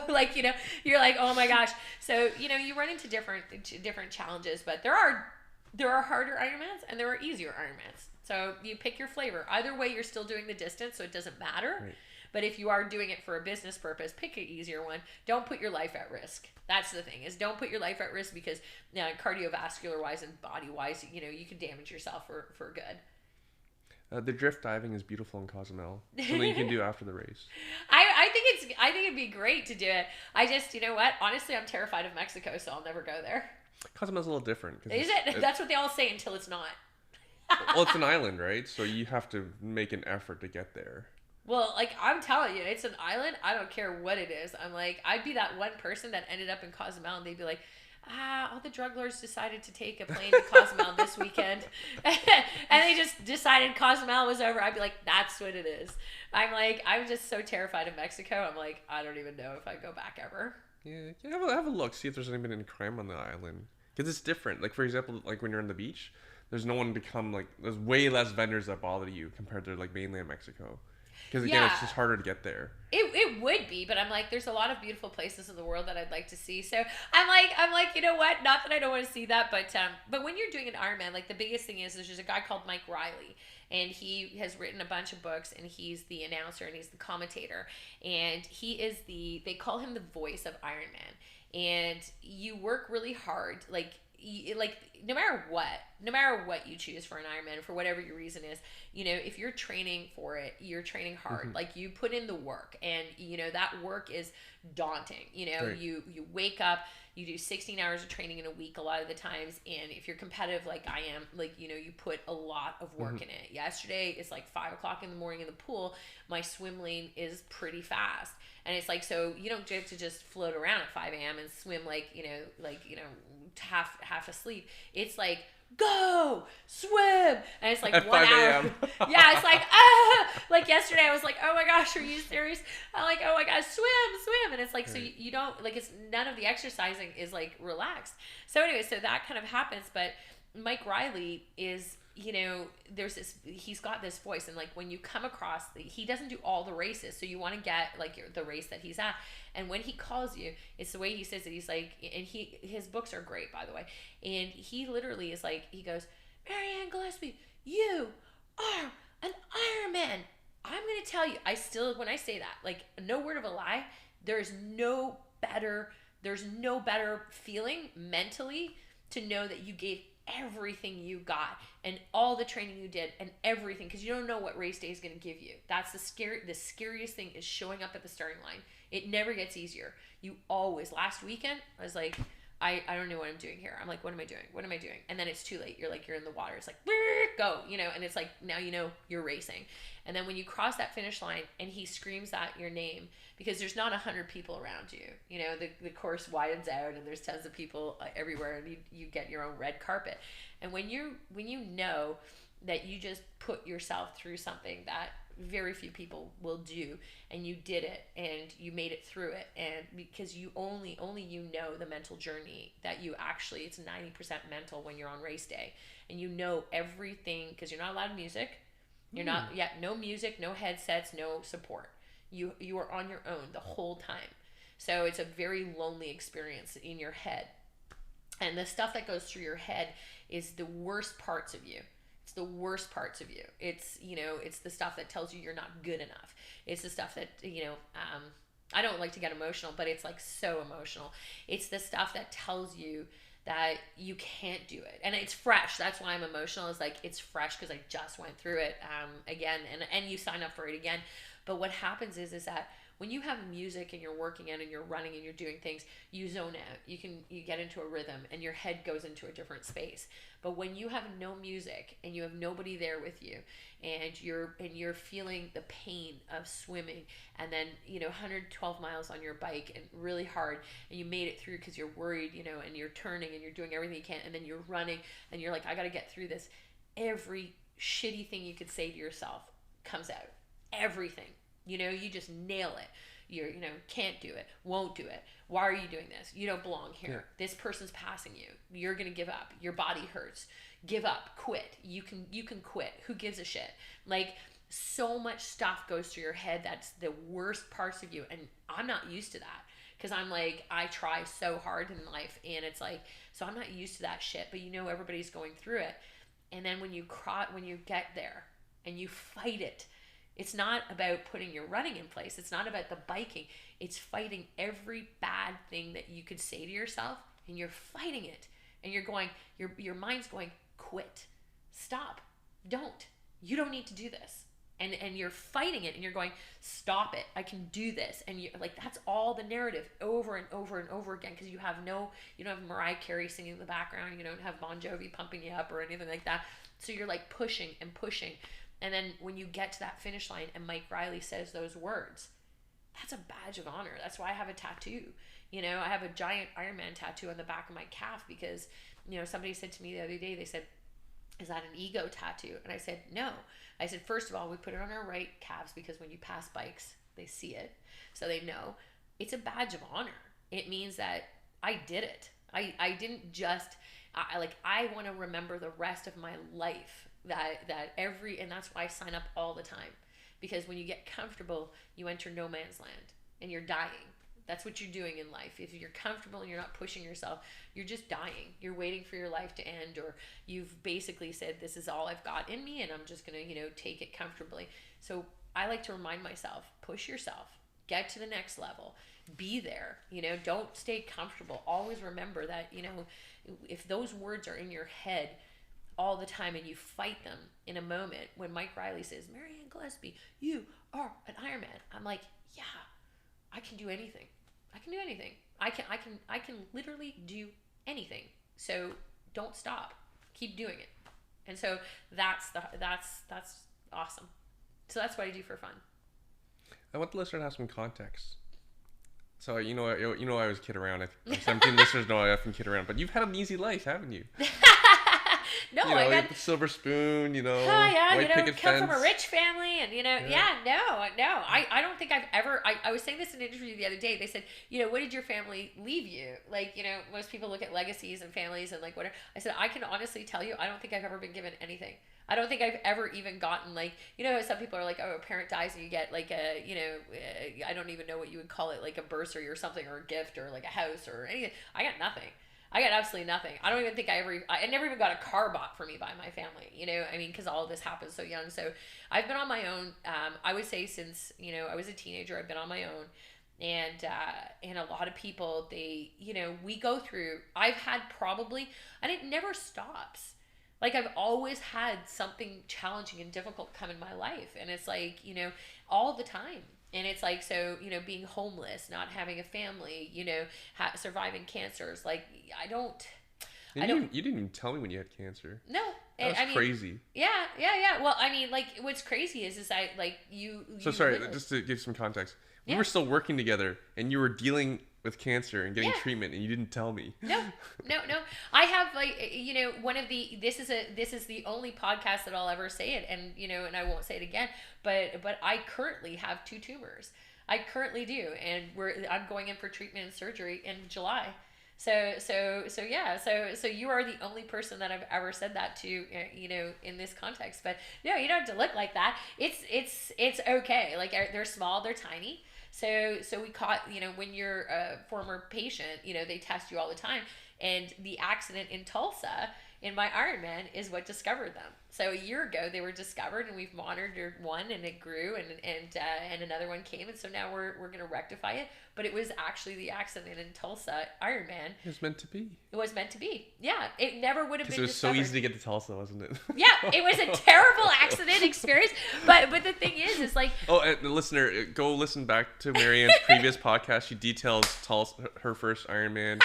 like, you're like, oh my gosh. So, you run into different challenges, but there are harder Ironmans and there are easier Ironmans. So you pick your flavor. Either way, you're still doing the distance, so it doesn't matter. Right. But if you are doing it for a business purpose, pick an easier one. Don't put your life at risk. That's the thing, is don't put your life at risk, because cardiovascular wise and body wise, you can damage yourself for good. The drift diving is beautiful in Cozumel. Something you can do after the race. I think it'd be great to do it. I just, honestly, I'm terrified of Mexico, so I'll never go there. Cozumel's a little different. Is it? That's what they all say until it's not. Well, it's an island, right? So you have to make an effort to get there. Well, like, I'm telling you, it's an island. I don't care what it is. I'm like, I'd be that one person that ended up in Cozumel and they'd be like, all the drug lords decided to take a plane to Cozumel this weekend. And they just decided Cozumel was over. I'd be like, that's what it is. I'm just so terrified of Mexico. I'm like, I don't even know if I go back ever. Yeah, have a look. See if there's been any crime on the island. Because it's different. Like, for example, like when you're on the beach, there's no one to come, like, there's way less vendors that bother you compared to, like, mainland Mexico. Because, again, it's just harder to get there. It would be, but I'm like, there's a lot of beautiful places in the world that I'd like to see. So I'm like, you know what? Not that I don't want to see that, but when you're doing an Ironman, like the biggest thing is there's a guy called Mike Riley, and he has written a bunch of books, and he's the announcer and he's the commentator, and he is they call him the voice of Ironman, and you work really hard, like like no matter what you choose for an Ironman, for whatever your reason is, if you're training for it, you're training hard. Like you put in the work, and that work is daunting. Right. You wake up, you do 16 hours of training in a week a lot of the times, and if you're competitive like I am, like you put a lot of work in it. Yesterday it's like 5 o'clock in the morning in the pool. My swim lane is pretty fast, and it's like, so you don't have to just float around at 5 a.m. and swim like half asleep. It's like, go swim, and it's like At 1 5 hour. a.m. Yeah, it's like like yesterday I was like, oh my gosh, are you serious? I'm like, oh my gosh, swim, and it's like, so you don't like, it's none of the exercising is like relaxed. So anyway, so that kind of happens. But Mike Riley is, there's this, he's got this voice, and like when you come across, he doesn't do all the races, so you want to get like the race that he's at, and when he calls you, it's the way he says it. He's like, and his books are great, by the way, and he literally is like, he goes, Marianne Gillespie, you are an Ironman. I'm gonna tell you, I still, when I say that, like, no word of a lie, there's no better feeling mentally to know that you gave everything you got and all the training you did and everything, because you don't know what race day is going to give you. That's the scariest thing, is showing up at the starting line. It never gets easier. You always, last weekend I was like, I don't know what I'm doing here. I'm like, what am I doing? And then it's too late. You're like, you're in the water. It's like, go, and it's like, now you're racing. And then when you cross that finish line and he screams out your name, because there's not 100 people around you, the course widens out and there's tons of people everywhere, and you get your own red carpet. And when you know that you just put yourself through something that very few people will do, and you did it and you made it through it, and because you only the mental journey that you actually, it's 90% mental when you're on race day, and everything, because you're not allowed music, no music, no headsets, no support. You are on your own the whole time, so it's a very lonely experience in your head, and the stuff that goes through your head is the worst parts of you. It's the worst parts of you. It's, it's the stuff that tells you you're not good enough. It's the stuff that, I don't like to get emotional, but it's like so emotional. It's the stuff that tells you that you can't do it. And it's fresh. That's why I'm emotional. It's like, it's fresh because I just went through it again, and you sign up for it again. But what happens is that when you have music and you're working out and you're running and you're doing things, you zone out. You get into a rhythm and your head goes into a different space. But when you have no music and you have nobody there with you, and you're feeling the pain of swimming, and then 112 miles on your bike and really hard, and you made it through because you're worried, and you're turning and you're doing everything you can, and then you're running and you're like, I got to get through this. Every shitty thing you could say to yourself comes out. Everything. You just nail it. You can't do it, won't do it. Why are you doing this? You don't belong here. Yeah. This person's passing you. You're going to give up. Your body hurts. Give up, quit. You can quit. Who gives a shit? Like, so much stuff goes through your head. That's the worst parts of you. And I'm not used to that, because I'm like, I try so hard in life, and it's like, so I'm not used to that shit, but everybody's going through it. And then when you get there and you fight it, it's not about putting your running in place. It's not about the biking. It's fighting every bad thing that you could say to yourself, and you're fighting it. And you're going, your mind's going, quit, stop, don't. You don't need to do this. And you're fighting it, and you're going, stop it. I can do this. And you like, that's all the narrative over and over and over again, because you don't have Mariah Carey singing in the background. You don't have Bon Jovi pumping you up or anything like that. So you're like pushing and pushing. And then when you get to that finish line and Mike Riley says those words, that's a badge of honor. That's why I have a tattoo. I have a giant Iron Man tattoo on the back of my calf, because, somebody said to me the other day, they said, is that an ego tattoo? And I said, no. I said, first of all, we put it on our right calves because when you pass bikes, they see it. So they know. It's a badge of honor. It means that I did it. I didn't just, I want to remember the rest of my life and that's why I sign up all the time, because when you get comfortable, you enter no man's land and you're dying. That's what you're doing in life. If you're comfortable and you're not pushing yourself, you're just dying. You're waiting for your life to end, or you've basically said, this is all I've got in me and I'm just going to, take it comfortably. So I like to remind myself, push yourself, get to the next level, be there, don't stay comfortable. Always remember that, if those words are in your head all the time and you fight them in a moment, when Mike Riley says, Marianne Gillespie, you are an Iron Man, I'm like, yeah, I can do anything. I can do anything. I can literally do anything. So don't stop. Keep doing it. And so that's awesome. So that's what I do for fun. I want the listener to have some context. So I was kid around. I think 17 listeners know I often kid around, but you've had an easy life, haven't you? No, I got the silver spoon, white picket come fence. from a rich family, and I don't think I've ever. I was saying this in an interview the other day. They said, what did your family leave you? Like, most people look at legacies and families and like whatever. I said, I can honestly tell you, I don't think I've ever been given anything. I don't think I've ever even gotten like, some people are like, oh, a parent dies and you get like I don't even know what you would call it, like a bursary or something, or a gift, or like a house or anything. I got nothing. I got absolutely nothing. I don't even think I never even got a car bought for me by my family, because all of this happened so young. So I've been on my own. I would say since, I was a teenager, I've been on my own. And a lot of people, they, we go through, I've had probably, and it never stops. Like, I've always had something challenging and difficult come in my life. And it's like, all the time. And it's like, so, being homeless, not having a family, surviving cancers. Like, You didn't even tell me when you had cancer. No. That was crazy. Yeah. Well, like, what's crazy is I, like, you. So sorry, just to give some context. We were still working together, and you were dealing with cancer and getting treatment, and you didn't tell me. No. I have, like, one of the, this is the only podcast that I'll ever say it, and and I won't say it again, but I currently have 2 tumors. I currently do, and I'm going in for treatment and surgery in July. So you are the only person that I've ever said that to, in this context. But no, you don't have to look like that. It's okay. Like, they're small, they're tiny. So we caught, when you're a former patient, they test you all the time. And the accident in Tulsa in my Iron Man is what discovered them. So a year ago they were discovered, and we've monitored one, and it grew, and another one came, and so now we're going to rectify it. But it was actually the accident in Tulsa, Iron Man. It was meant to be. It was meant to be. Yeah, it never would have been. Because it was discovered. so easy to get to Tulsa, wasn't it? Yeah, it was a terrible accident experience. But the thing is like. Oh, and the listener, go listen back to Marianne's previous podcast. She details Tulsa, her first Iron Man,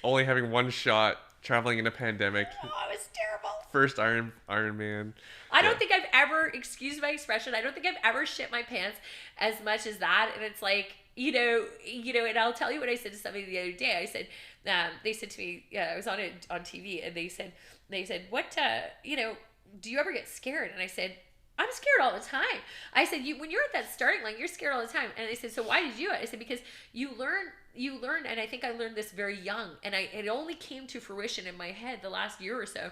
only having one shot, traveling in a pandemic. Oh, it was terrible. First Iron Man. I don't think I've ever, excuse my expression, I don't think I've ever shit my pants as much as that. And it's like, and I'll tell you what I said to somebody the other day. I said, they said to me, I was on TV, and they said, what, do you ever get scared? And I said, I'm scared all the time. I said, when you're at that starting line, you're scared all the time. And they said, so why did you do it? I said, because you learn, and I think I learned this very young, and it only came to fruition in my head the last year or so,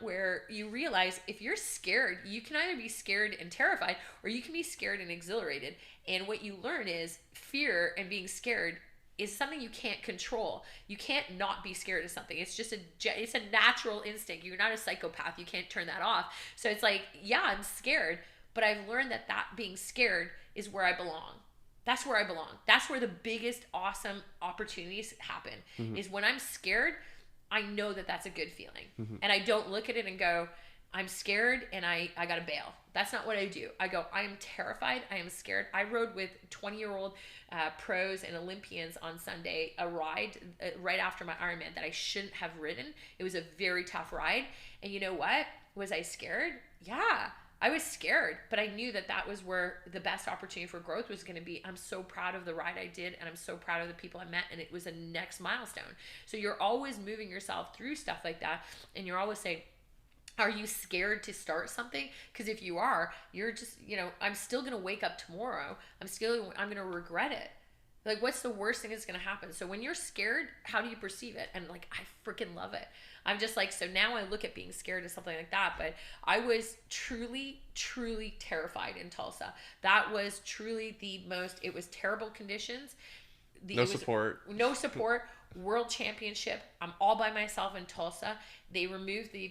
where you realize if you're scared, you can either be scared and terrified, or you can be scared and exhilarated. And what you learn is fear and being scared is something you can't control. You can't not be scared of something. It's just it's a natural instinct. You're not a psychopath. You can't turn that off. So it's like, yeah, I'm scared, but I've learned that being scared is where I belong. That's where I belong. That's where the biggest awesome opportunities happen. Mm-hmm. Is when I'm scared, I know that that's a good feeling. Mm-hmm. And I don't look at it and go, I'm scared and I gotta bail. That's not what I do. I go, I am terrified. I am scared. I rode with 20-year-old pros and Olympians on Sunday, a ride right after my Ironman that I shouldn't have ridden. It was a very tough ride. And you know what? Was I scared? Yeah, I was scared, but I knew that was where the best opportunity for growth was going to be. I'm so proud of the ride I did, and I'm so proud of the people I met, and it was a next milestone. So you're always moving yourself through stuff like that, and you're always saying, are you scared to start something? Because if you are, you're just, I'm still going to wake up tomorrow. I'm going to regret it. Like, what's the worst thing that's going to happen? So when you're scared, how do you perceive it? And like, I freaking love it. I'm just like, so now I look at being scared as something like that, but I was truly, truly terrified in Tulsa. That was truly it was terrible conditions. No support. No support. World Championship. I'm all by myself in Tulsa. They removed the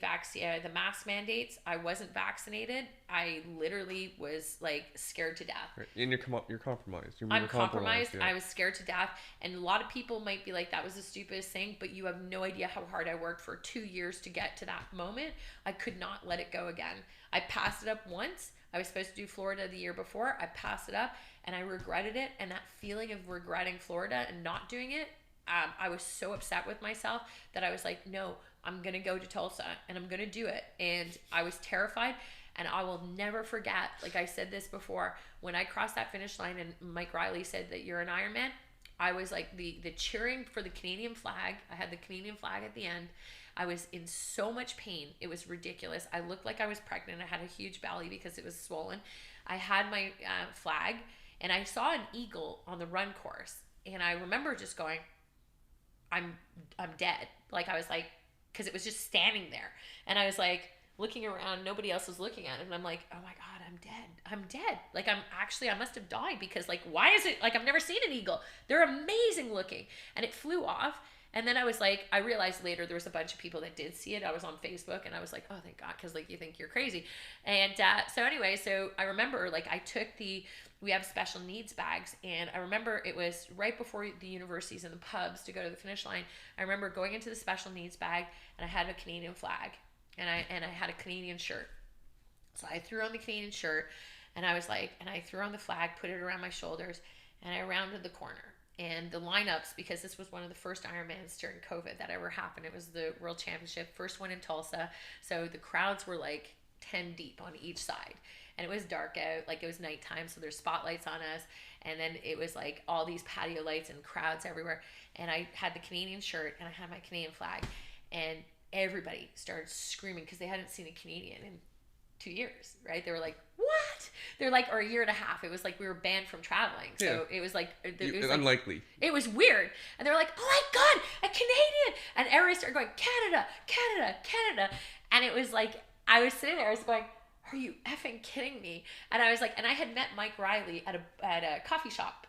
mask mandates. I wasn't vaccinated. I literally was like scared to death. Right. And you're compromised. I'm compromised. Yeah. I was scared to death. And a lot of people might be like, that was the stupidest thing, but you have no idea how hard I worked for 2 years to get to that moment. I could not let it go again. I passed it up once. I was supposed to do Florida the year before. I passed it up and I regretted it. And that feeling of regretting Florida and not doing it, I was so upset with myself that I was like, no, I'm going to go to Tulsa and I'm going to do it. And I was terrified. And I will never forget, like I said this before, when I crossed that finish line and Mike Riley said that you're an Ironman, I was like the cheering for the Canadian flag. I had the Canadian flag at the end. I was in so much pain. It was ridiculous. I looked like I was pregnant. I had a huge belly because it was swollen. I had my flag and I saw an eagle on the run course. And I remember just going, I'm dead. Like I was like, because it was just standing there. And I was like looking around, nobody else was looking at it. And I'm like, oh my God, I'm dead. Like I must have died because like, why is it, like I've never seen an eagle. They're amazing looking. And it flew off. And then I was like, I realized later there was a bunch of people that did see it. I was on Facebook and I was like, oh, thank God. Cause like you think you're crazy. And so anyway, so I remember like I took we have special needs bags. And I remember it was right before the universities and the pubs to go to the finish line. I remember going into the special needs bag and I had a Canadian flag and I had a Canadian shirt. So I threw on the Canadian shirt and I was like, and I threw on the flag, put it around my shoulders and I rounded the corner. And the lineups, because this was one of the first Ironmans during COVID that ever happened. It was the World Championship, first one in Tulsa. So the crowds were like 10 deep on each side. And it was dark out, like it was nighttime, so there's spotlights on us. And then it was like all these patio lights and crowds everywhere. And I had the Canadian shirt and I had my Canadian flag. And everybody started screaming because they hadn't seen a Canadian in 2 years, right? They were like, what? They're like, or a year and a half. It was like we were banned from traveling. So it was like, it was unlikely. It was weird. And they were like, oh my God, a Canadian. And everybody started going, Canada, Canada, Canada. And it was like, I was sitting there, I was going, are you effing kidding me? And I was like, and I had met Mike Riley at a coffee shop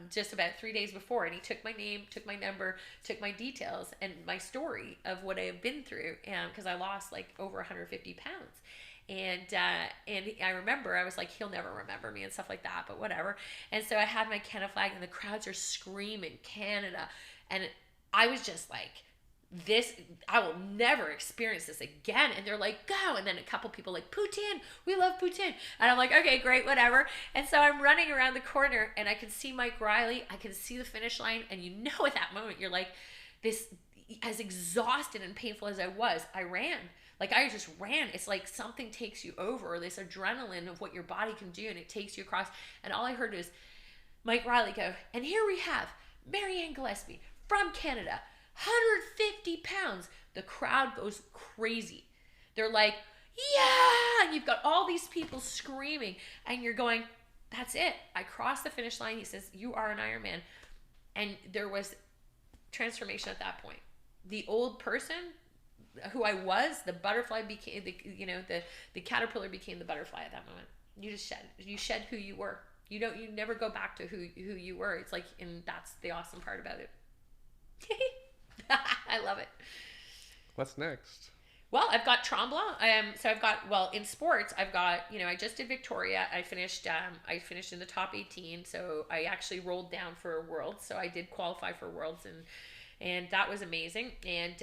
just about 3 days before. And he took my name, took my number, took my details and my story of what I have been through. Because I lost like over 150 pounds. And I remember I was like, he'll never remember me and stuff like that, but whatever. And so I had my Canada flag and the crowds are screaming Canada. And I was just like, I will never experience this again. And they're like, go. And then a couple people like, Putin, we love Putin. And I'm like, okay, great, whatever. And so I'm running around the corner and I can see Mike Riley. I can see the finish line. And you know, at that moment, you're like, this, as exhausted and painful as I was, I ran. Like I just ran. It's like something takes you over, this adrenaline of what your body can do, and it takes you across. And all I heard was Mike Riley go, and here we have Marianne Gillespie from Canada, 150 pounds. The crowd goes crazy. They're like, yeah! And you've got all these people screaming, and you're going, that's it. I crossed the finish line. He says, you are an Ironman. And there was transformation at that point. The old person who I was, the butterfly became the caterpillar became the butterfly at that moment. You shed who you were. You never go back to who you were. It's like, and that's the awesome part about it. I love it. What's next? Well, I've got Tremblant. So I've got, in sports, I've got, I just did Victoria. I finished in the top 18. So I actually rolled down for Worlds. So I did qualify for Worlds and that was amazing. And,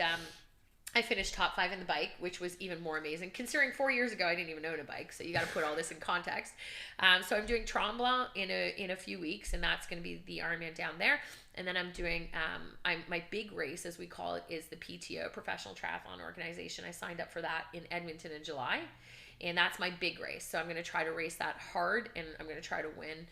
I finished top 5 in the bike, which was even more amazing. Considering 4 years ago, I didn't even own a bike. So you got to put all this in context. So I'm doing Tremblant in a few weeks, and that's going to be the Ironman down there. And then I'm doing, my big race, as we call it, is the PTO, Professional Triathlon Organization. I signed up for that in Edmonton in July. And that's my big race. So I'm going to try to race that hard, and I'm going to try to win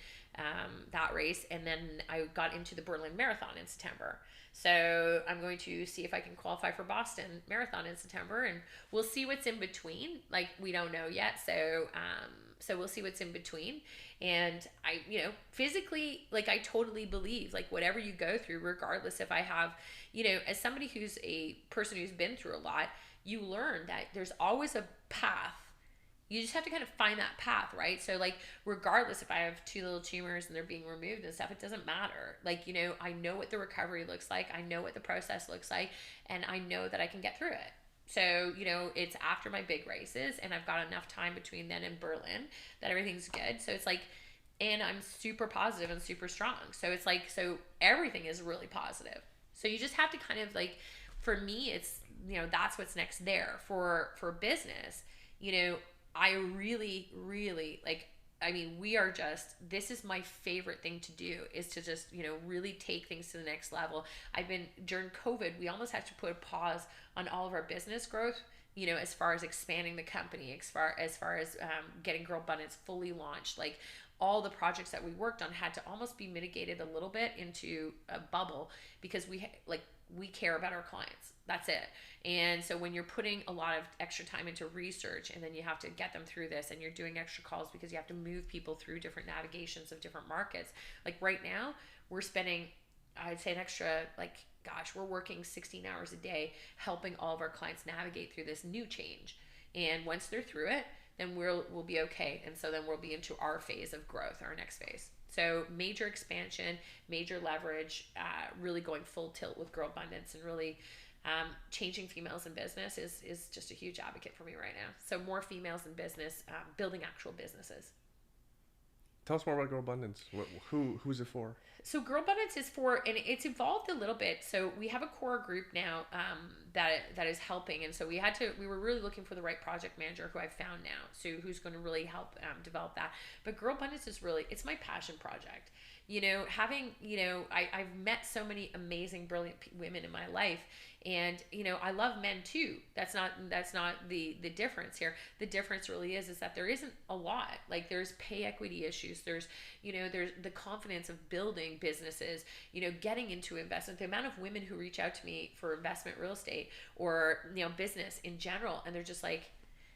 that race. And then I got into the Berlin Marathon in September. So I'm going to see if I can qualify for Boston Marathon in September, and we'll see what's in between. Like, we don't know yet. So we'll see what's in between. And I, physically, like, I totally believe, like, whatever you go through, regardless if I have, as somebody who's a person who's been through a lot, you learn that there's always a path You just have to kind of find that path, right? So like, regardless if I have 2 little tumors and they're being removed and stuff, it doesn't matter. Like, I know what the recovery looks like. I know what the process looks like, and I know that I can get through it. So, it's after my big races, and I've got enough time between then and Berlin that everything's good. So it's like, and I'm super positive and super strong. So it's like, so everything is really positive. So you just have to kind of like, for me, it's, that's what's next there for business. I really, really like, I mean, we are just, this is my favorite thing to do, is to just, really take things to the next level. During COVID, we almost had to put a pause on all of our business growth, as far as expanding the company, as far as getting Girl Abundance fully launched. Like, all the projects that we worked on had to almost be mitigated a little bit into a bubble, because we care about our clients. That's it. And so when you're putting a lot of extra time into research, and then you have to get them through this, and you're doing extra calls because you have to move people through different navigations of different markets. Like right now, we're spending, I'd say, an extra, like, gosh, we're working 16 hours a day helping all of our clients navigate through this new change. And once they're through it, then we'll be okay. And so then we'll be into our phase of growth, our next phase. So major expansion, major leverage, really going full tilt with Girl Abundance, and really changing females in business is just a huge advocate for me right now. So more females in business, building actual businesses. Tell us more about Girl Abundance. Who's it for? So Girl Abundance is for, and it's evolved a little bit. So we have a core group now that is helping, and so we were really looking for the right project manager, who I've found now, so who's going to really help develop that. But Girl Abundance is really, it's my passion project. I've met so many amazing, brilliant women in my life, and I love men too. That's not the difference here. The difference really is that there isn't a lot. Like, there's pay equity issues. There's the confidence of building businesses, getting into investment. The amount of women who reach out to me for investment real estate, or business in general, and they're just like,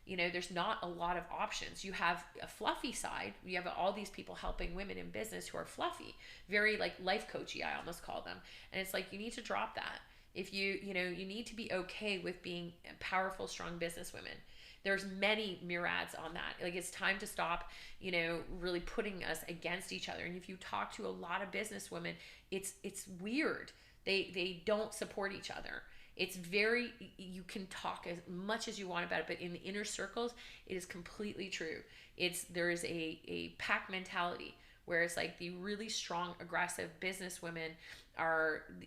there's not a lot of options. You have a fluffy side. You have all these people helping women in business who are fluffy, very like life coachy, I almost call them. And it's like, you need to drop that. If you need to be okay with being powerful, strong business women. There's many myriads on that. Like, it's time to stop, really putting us against each other. And if you talk to a lot of business women, it's weird. They don't support each other. It's very, you can talk as much as you want about it, but in the inner circles, it is completely true. There is a pack mentality, where it's like the really strong, aggressive business women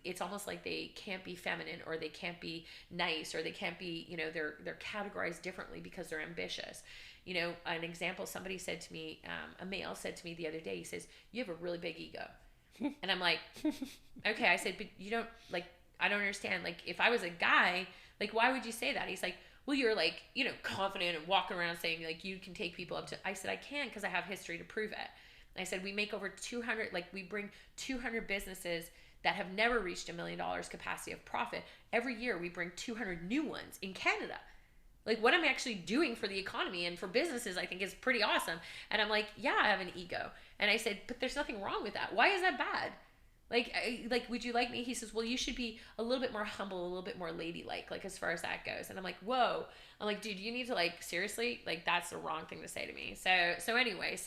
it's almost like they can't be feminine, or they can't be nice, or they can't be, they're categorized differently because they're ambitious. An example, somebody said to me, a male said to me the other day, he says, "You have a really big ego." And I'm like, okay. I said, but you don't, like, I don't understand. Like, if I was a guy, like, why would you say that? He's like, well, you're like, confident and walking around saying like you can take people up to. I said, I can, because I have history to prove it. I said, we make over 200, like, we bring 200 businesses that have never reached $1 million capacity of profit. Every year we bring 200 new ones in Canada. Like, what I'm actually doing for the economy and for businesses, I think, is pretty awesome. And I'm like, yeah, I have an ego. And I said, but there's nothing wrong with that. Why is that bad? Like, would you like me? He says, well, you should be a little bit more humble, a little bit more ladylike, like, as far as that goes. And I'm like, whoa. I'm like, dude, you need to, like, seriously, like, that's the wrong thing to say to me. So anyway,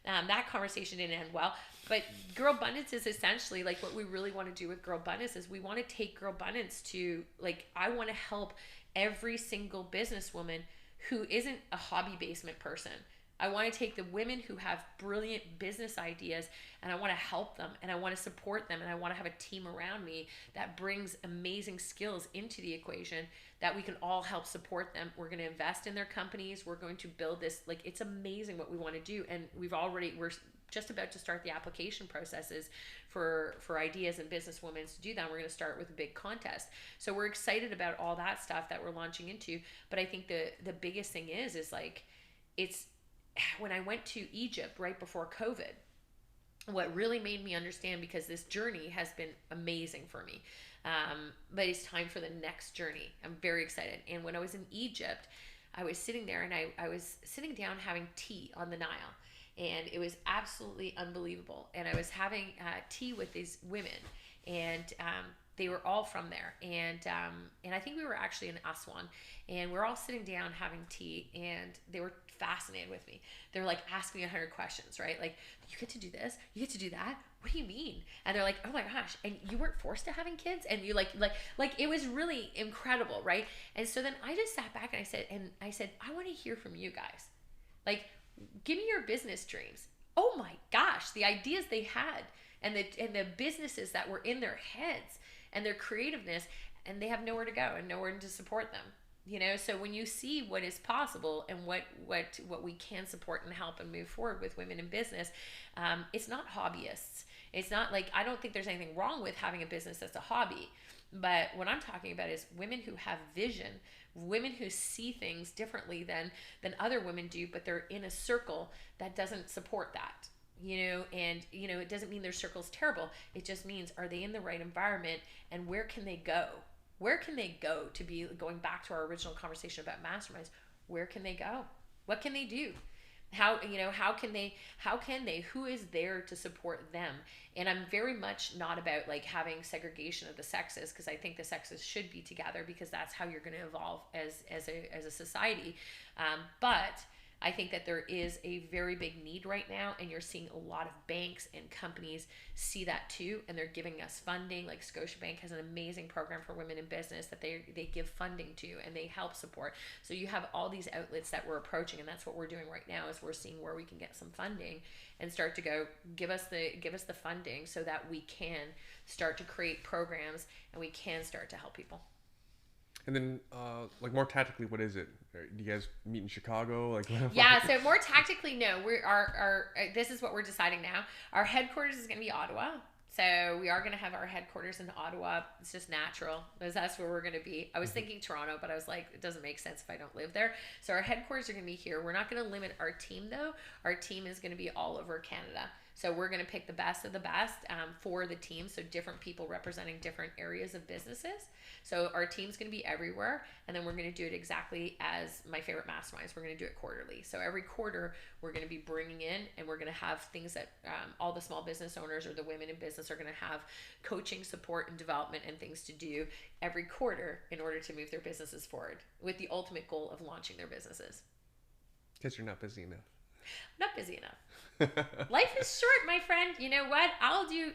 that conversation didn't end well. But Girl Abundance is essentially, like, what we really want to do with Girl Abundance is we want to take Girl Abundance to, like, I want to help every single businesswoman who isn't a hobby basement person. I want to take the women who have brilliant business ideas, and I want to help them, and I want to support them, and I want to have a team around me that brings amazing skills into the equation that we can all help support them. We're going to invest in their companies. We're going to build this. Like, it's amazing what we want to do. And we're just about to start the application processes for ideas and businesswomen to do that. We're going to start with a big contest. So we're excited about all that stuff that we're launching into. But I think the biggest thing is like, it's, when I went to Egypt right before COVID, what really made me understand, because this journey has been amazing for me, but it's time for the next journey. I'm very excited. And when I was in Egypt, I was sitting there, and I was sitting down having tea on the Nile, and it was absolutely unbelievable. And I was having tea with these women, and they were all from there, and I think we were actually in Aswan, and we're all sitting down having tea, and they were fascinated with me. They're like asking me 100 questions, right? Like, you get to do this, you get to do that. What do you mean? And they're like, oh my gosh, and you weren't forced to having kids, and you like it was really incredible, right? And so then I just sat back and I said, I want to hear from you guys. Like, give me your business dreams. Oh my gosh, the ideas they had, and the businesses that were in their heads, and their creativeness, and they have nowhere to go and nowhere to support them. You know, so when you see what is possible and what we can support and help and move forward with women in business, it's not hobbyists. It's not like, I don't think there's anything wrong with having a business that's a hobby. But what I'm talking about is women who have vision, women who see things differently than other women do, but they're in a circle that doesn't support that. You know, and you know, it doesn't mean their circle's terrible. It just means, are they in the right environment, and where can they go? Where can they go to be, going back to our original conversation about masterminds? Where can they go? What can they do? How can they, who is there to support them? And I'm very much not about like having segregation of the sexes, because I think the sexes should be together, because that's how you're going to evolve as a society. But I think that there is a very big need right now, and you're seeing a lot of banks and companies see that too, and they're giving us funding. Like Scotiabank has an amazing program for women in business that they give funding to, and they help support. So you have all these outlets that we're approaching, and that's what we're doing right now, is we're seeing where we can get some funding and start to go, give us the funding so that we can start to create programs and we can start to help people. And then, like, more tactically, what is it? Do you guys meet in Chicago? Like, yeah. So more tactically, no. This is what we're deciding now. Our headquarters is going to be Ottawa. So we are going to have our headquarters in Ottawa. It's just natural, because that's where we're going to be. I was thinking Toronto, but I was like, it doesn't make sense if I don't live there. So our headquarters are going to be here. We're not going to limit our team, though. Our team is going to be all over Canada. So we're going to pick the best of the best for the team. So different people representing different areas of businesses. So our team's going to be everywhere. And then we're going to do it exactly as my favorite masterminds. We're going to do it quarterly. So every quarter we're going to be bringing in, and we're going to have things that all the small business owners or the women in business are going to have coaching, support, and development and things to do every quarter in order to move their businesses forward, with the ultimate goal of launching their businesses. Because you're not busy enough. I'm not busy enough. Life is short, my friend. You know what? I'll do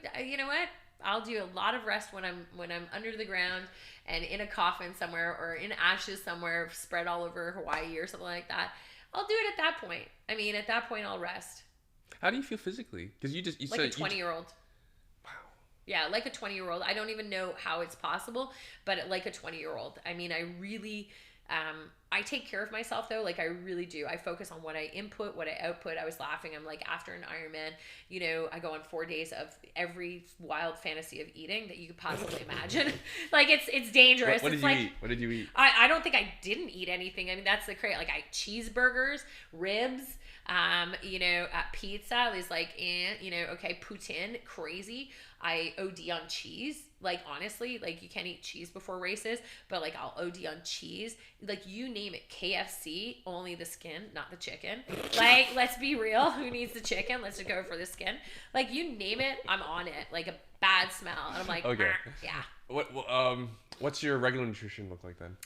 a lot of rest when I'm under the ground and in a coffin somewhere, or in ashes somewhere spread all over Hawaii or something like that. I'll do it at that point. I mean, at that point I'll rest. How do you feel physically? Because you like said a 20-year-old. Wow. Yeah, like a 20-year-old. I don't even know how it's possible, but like a 20-year-old. I mean, I really I take care of myself, though. Like, I really do. I focus on what I input, what I output. I was laughing. I'm like, after an Iron Man, you know, I go on 4 days of every wild fantasy of eating that you could possibly imagine. Like, it's dangerous. What did it's you like, eat? What did you eat? I don't think I didn't eat anything. I mean, that's the crazy. Like, I cheeseburgers, ribs, pizza is like, okay, poutine, crazy. I OD on cheese. Like, honestly, like, you can't eat cheese before races, but like, I'll OD on cheese. Like, you name it. KFC, only the skin, not the chicken. Like, let's be real. Who needs the chicken? Let's just go for the skin. Like, you name it, I'm on it. Like, a bad smell. And I'm like, okay. Yeah. What's your regular nutrition look like then?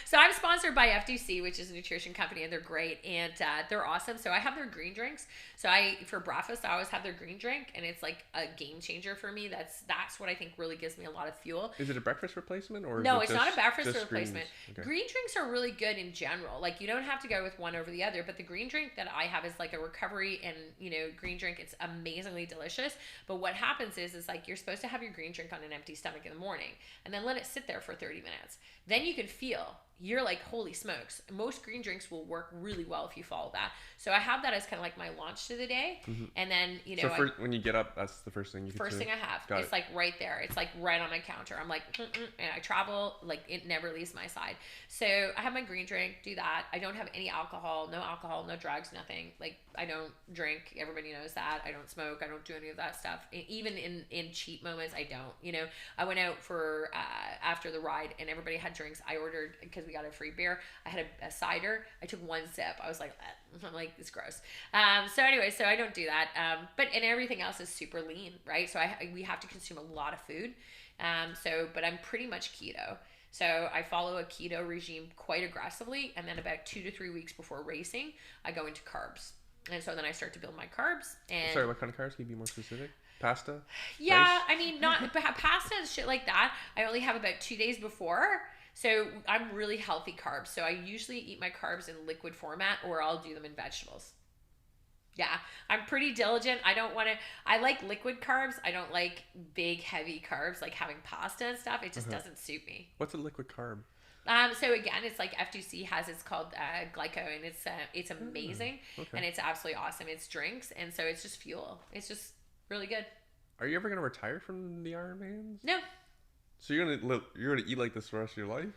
So I'm sponsored by FDC, which is a nutrition company, and they're great, and they're awesome. So I have their green drinks. So for breakfast, I always have their green drink, and it's like a game changer for me. That's what I think really gives me a lot of fuel. Is it a breakfast replacement, or no? it's not a breakfast replacement. Okay. Green drinks are really good in general. Like, you don't have to go with one over the other, but the green drink that I have is like a recovery and green drink. It's amazingly delicious. But what happens is like, you're supposed to have your green drink on an empty stomach in the morning, and then let it sit there for 30 minutes. Then you can feel, you're like, holy smokes. Most green drinks will work really well if you follow that. So I have that as kind of like my launch to the day. Mm-hmm. And then, when you get up, that's the first thing you First thing I have. Got it's like right there. It's like right on my counter. I'm like, and I travel, like, it never leaves my side. So I have my green drink, do that. I don't have any alcohol, no drugs, nothing. Like, I don't drink. Everybody knows that. I don't smoke. I don't do any of that stuff. Even in cheap moments, I don't. I went out for after the ride, and everybody had drinks. I ordered, because we got a free beer. I had a cider. I took one sip. I was like, I'm like, it's gross. So anyway, so I don't do that. And everything else is super lean, right? So we have to consume a lot of food. But I'm pretty much keto. So I follow a keto regime quite aggressively, and then about 2 to 3 weeks before racing, I go into carbs. And so then I start to build my carbs. And sorry, what kind of carbs? Can you be more specific? Pasta? Yeah, Rice? I mean, not pasta and shit like that. I only have about 2 days before. So I'm really healthy carbs. So I usually eat my carbs in liquid format, or I'll do them in vegetables. Yeah, I'm pretty diligent. I like liquid carbs. I don't like big, heavy carbs, like having pasta and stuff. It just doesn't suit me. What's a liquid carb? So again, it's like F2C has, it's called glyco, and it's amazing, and it's absolutely awesome. It's drinks, and so it's just fuel. It's just really good. Are you ever gonna retire from the Ironmans? No. So you're gonna eat like this for the rest of your life?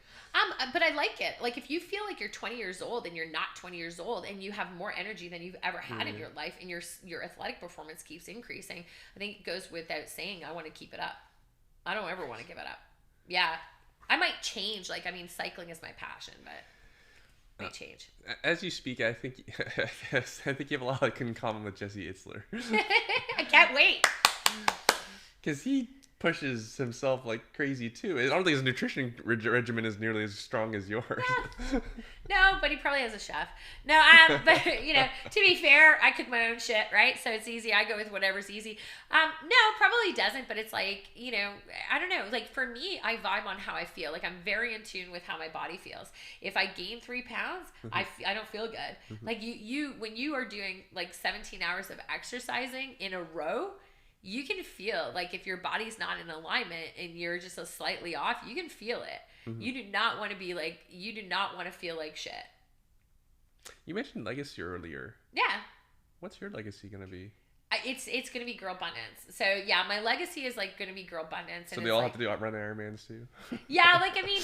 But I like it. Like, if you feel like you're 20 years old and you're not 20 years old and you have more energy than you've ever had in your life, and your athletic performance keeps increasing, I think it goes without saying, I want to keep it up. I don't ever want to give it up. Yeah. I might change. Like, I mean, cycling is my passion, but I might change. As you speak, I think I think you have a lot in common with Jesse Itzler. I can't wait. Because he pushes himself like crazy too. I don't think his nutrition regimen is nearly as strong as yours. No, but he probably has a chef. No, but to be fair, I cook my own shit, right? So it's easy. I go with whatever's easy. No, probably doesn't, but it's like, I don't know. Like, for me, I vibe on how I feel. Like, I'm very in tune with how my body feels. If I gain 3 pounds, I don't feel good. Like, you when you are doing like 17 hours of exercising in a row, you can feel, like, if your body's not in alignment and you're just a slightly off, you can feel it. You do not want to feel like shit. You mentioned legacy earlier. Yeah. What's your legacy going to be? It's going to be girl abundance. So yeah, my legacy is like going to be girl abundance. So they all have to do run Ironmans too. Yeah, like, I mean,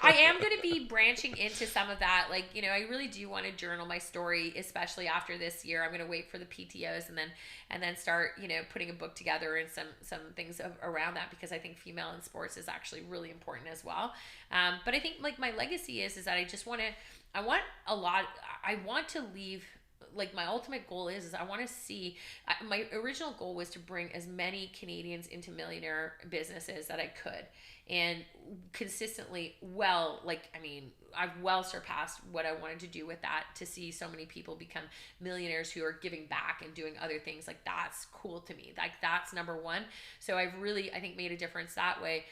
I am going to be branching into some of that. Like, I really do want to journal my story, especially after this year. I'm going to wait for the PTOs and then start, putting a book together and some things around that, because I think female in sports is actually really important as well. But I think, like, my legacy is that I want to leave. Like, my ultimate goal is I want to see, my original goal was to bring as many Canadians into millionaire businesses that I could, and consistently, I've well surpassed what I wanted to do with that, to see so many people become millionaires who are giving back and doing other things. Like, that's cool to me. Like, that's number one. So I've really, I think, made a difference that way.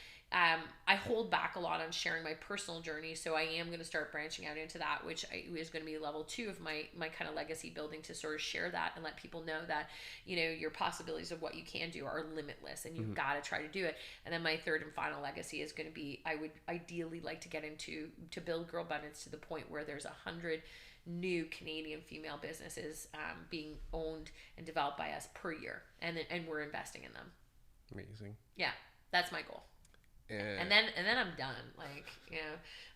I hold back a lot on sharing my personal journey, so I am going to start branching out into that, which is going to be level 2 of my kind of legacy building, to sort of share that and let people know that, your possibilities of what you can do are limitless, and you've got to try to do it. And then my third and final legacy is going to be, I would ideally like to get to build Girl Abundance to the point where there's 100 new Canadian female businesses being owned and developed by us per year, and we're investing in them. Amazing. Yeah, that's my goal. And then I'm done. Like, the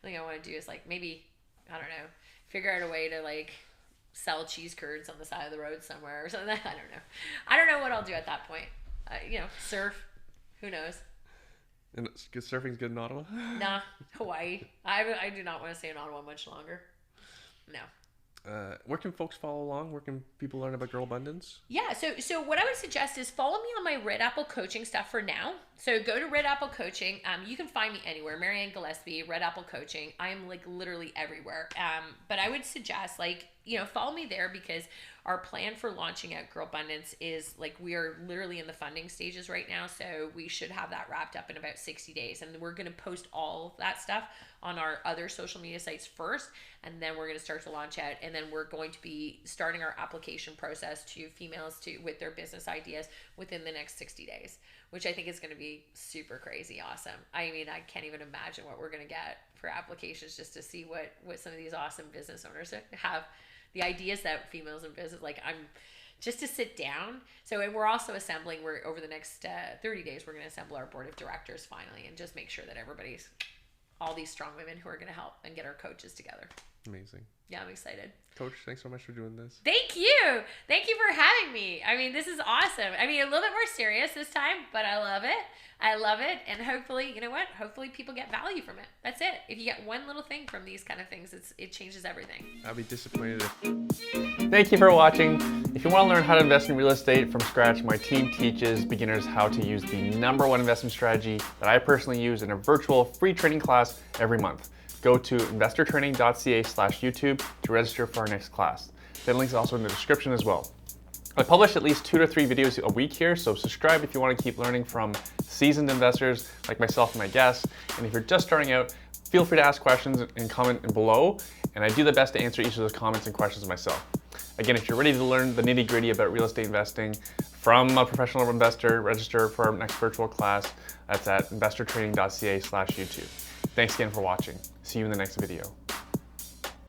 thing I want to do is, like, maybe, I don't know, figure out a way to, like, sell cheese curds on the side of the road somewhere or something. I don't know what I'll do at that point. Surf. Who knows? And surfing's good in Ottawa? Nah, Hawaii. I do not want to stay in Ottawa much longer. No. Where can folks follow along? Where can people learn about Girl Abundance? Yeah, so what I would suggest is follow me on my Red Apple Coaching stuff for now. So go to Red Apple Coaching. You can find me anywhere. Marianne Gillespie, Red Apple Coaching. I am, like, literally everywhere. But I would suggest, like, follow me there, because our plan for launching out Girl Abundance is, like, we are literally in the funding stages right now. So we should have that wrapped up in about 60 days. And we're going to post all of that stuff on our other social media sites first, and then we're going to start to launch out, and then we're going to be starting our application process to females with their business ideas within the next 60 days, which I think is going to be super crazy awesome. I mean, I can't even imagine what we're going to get for applications, just to see what some of these awesome business owners have, the ideas that females in business, like, I'm just to sit down. So, and we're also assembling, over the next 30 days, we're going to assemble our board of directors finally, and just make sure that everybody's, all these strong women who are going to help, and get our coaches together. Amazing. Yeah, I'm excited. Coach, thanks so much for doing this. Thank you. Thank you for having me. I mean, this is awesome. I mean, a little bit more serious this time, but I love it. I love it. And hopefully, you know what? Hopefully people get value from it. That's it. If you get one little thing from these kind of things, it changes everything. I'll be disappointed if... Thank you for watching. If you want to learn how to invest in real estate from scratch, my team teaches beginners how to use the #1 investment strategy that I personally use in a virtual free training class every month. Go to investortraining.ca/YouTube to register for our next class. The link is also in the description as well. I publish at least 2 to 3 videos a week here, so subscribe if you want to keep learning from seasoned investors like myself and my guests. And if you're just starting out, feel free to ask questions and comment below, and I do the best to answer each of those comments and questions myself. Again, if you're ready to learn the nitty-gritty about real estate investing from a professional investor, register for our next virtual class. That's at investortraining.ca/YouTube. Thanks again for watching. See you in the next video.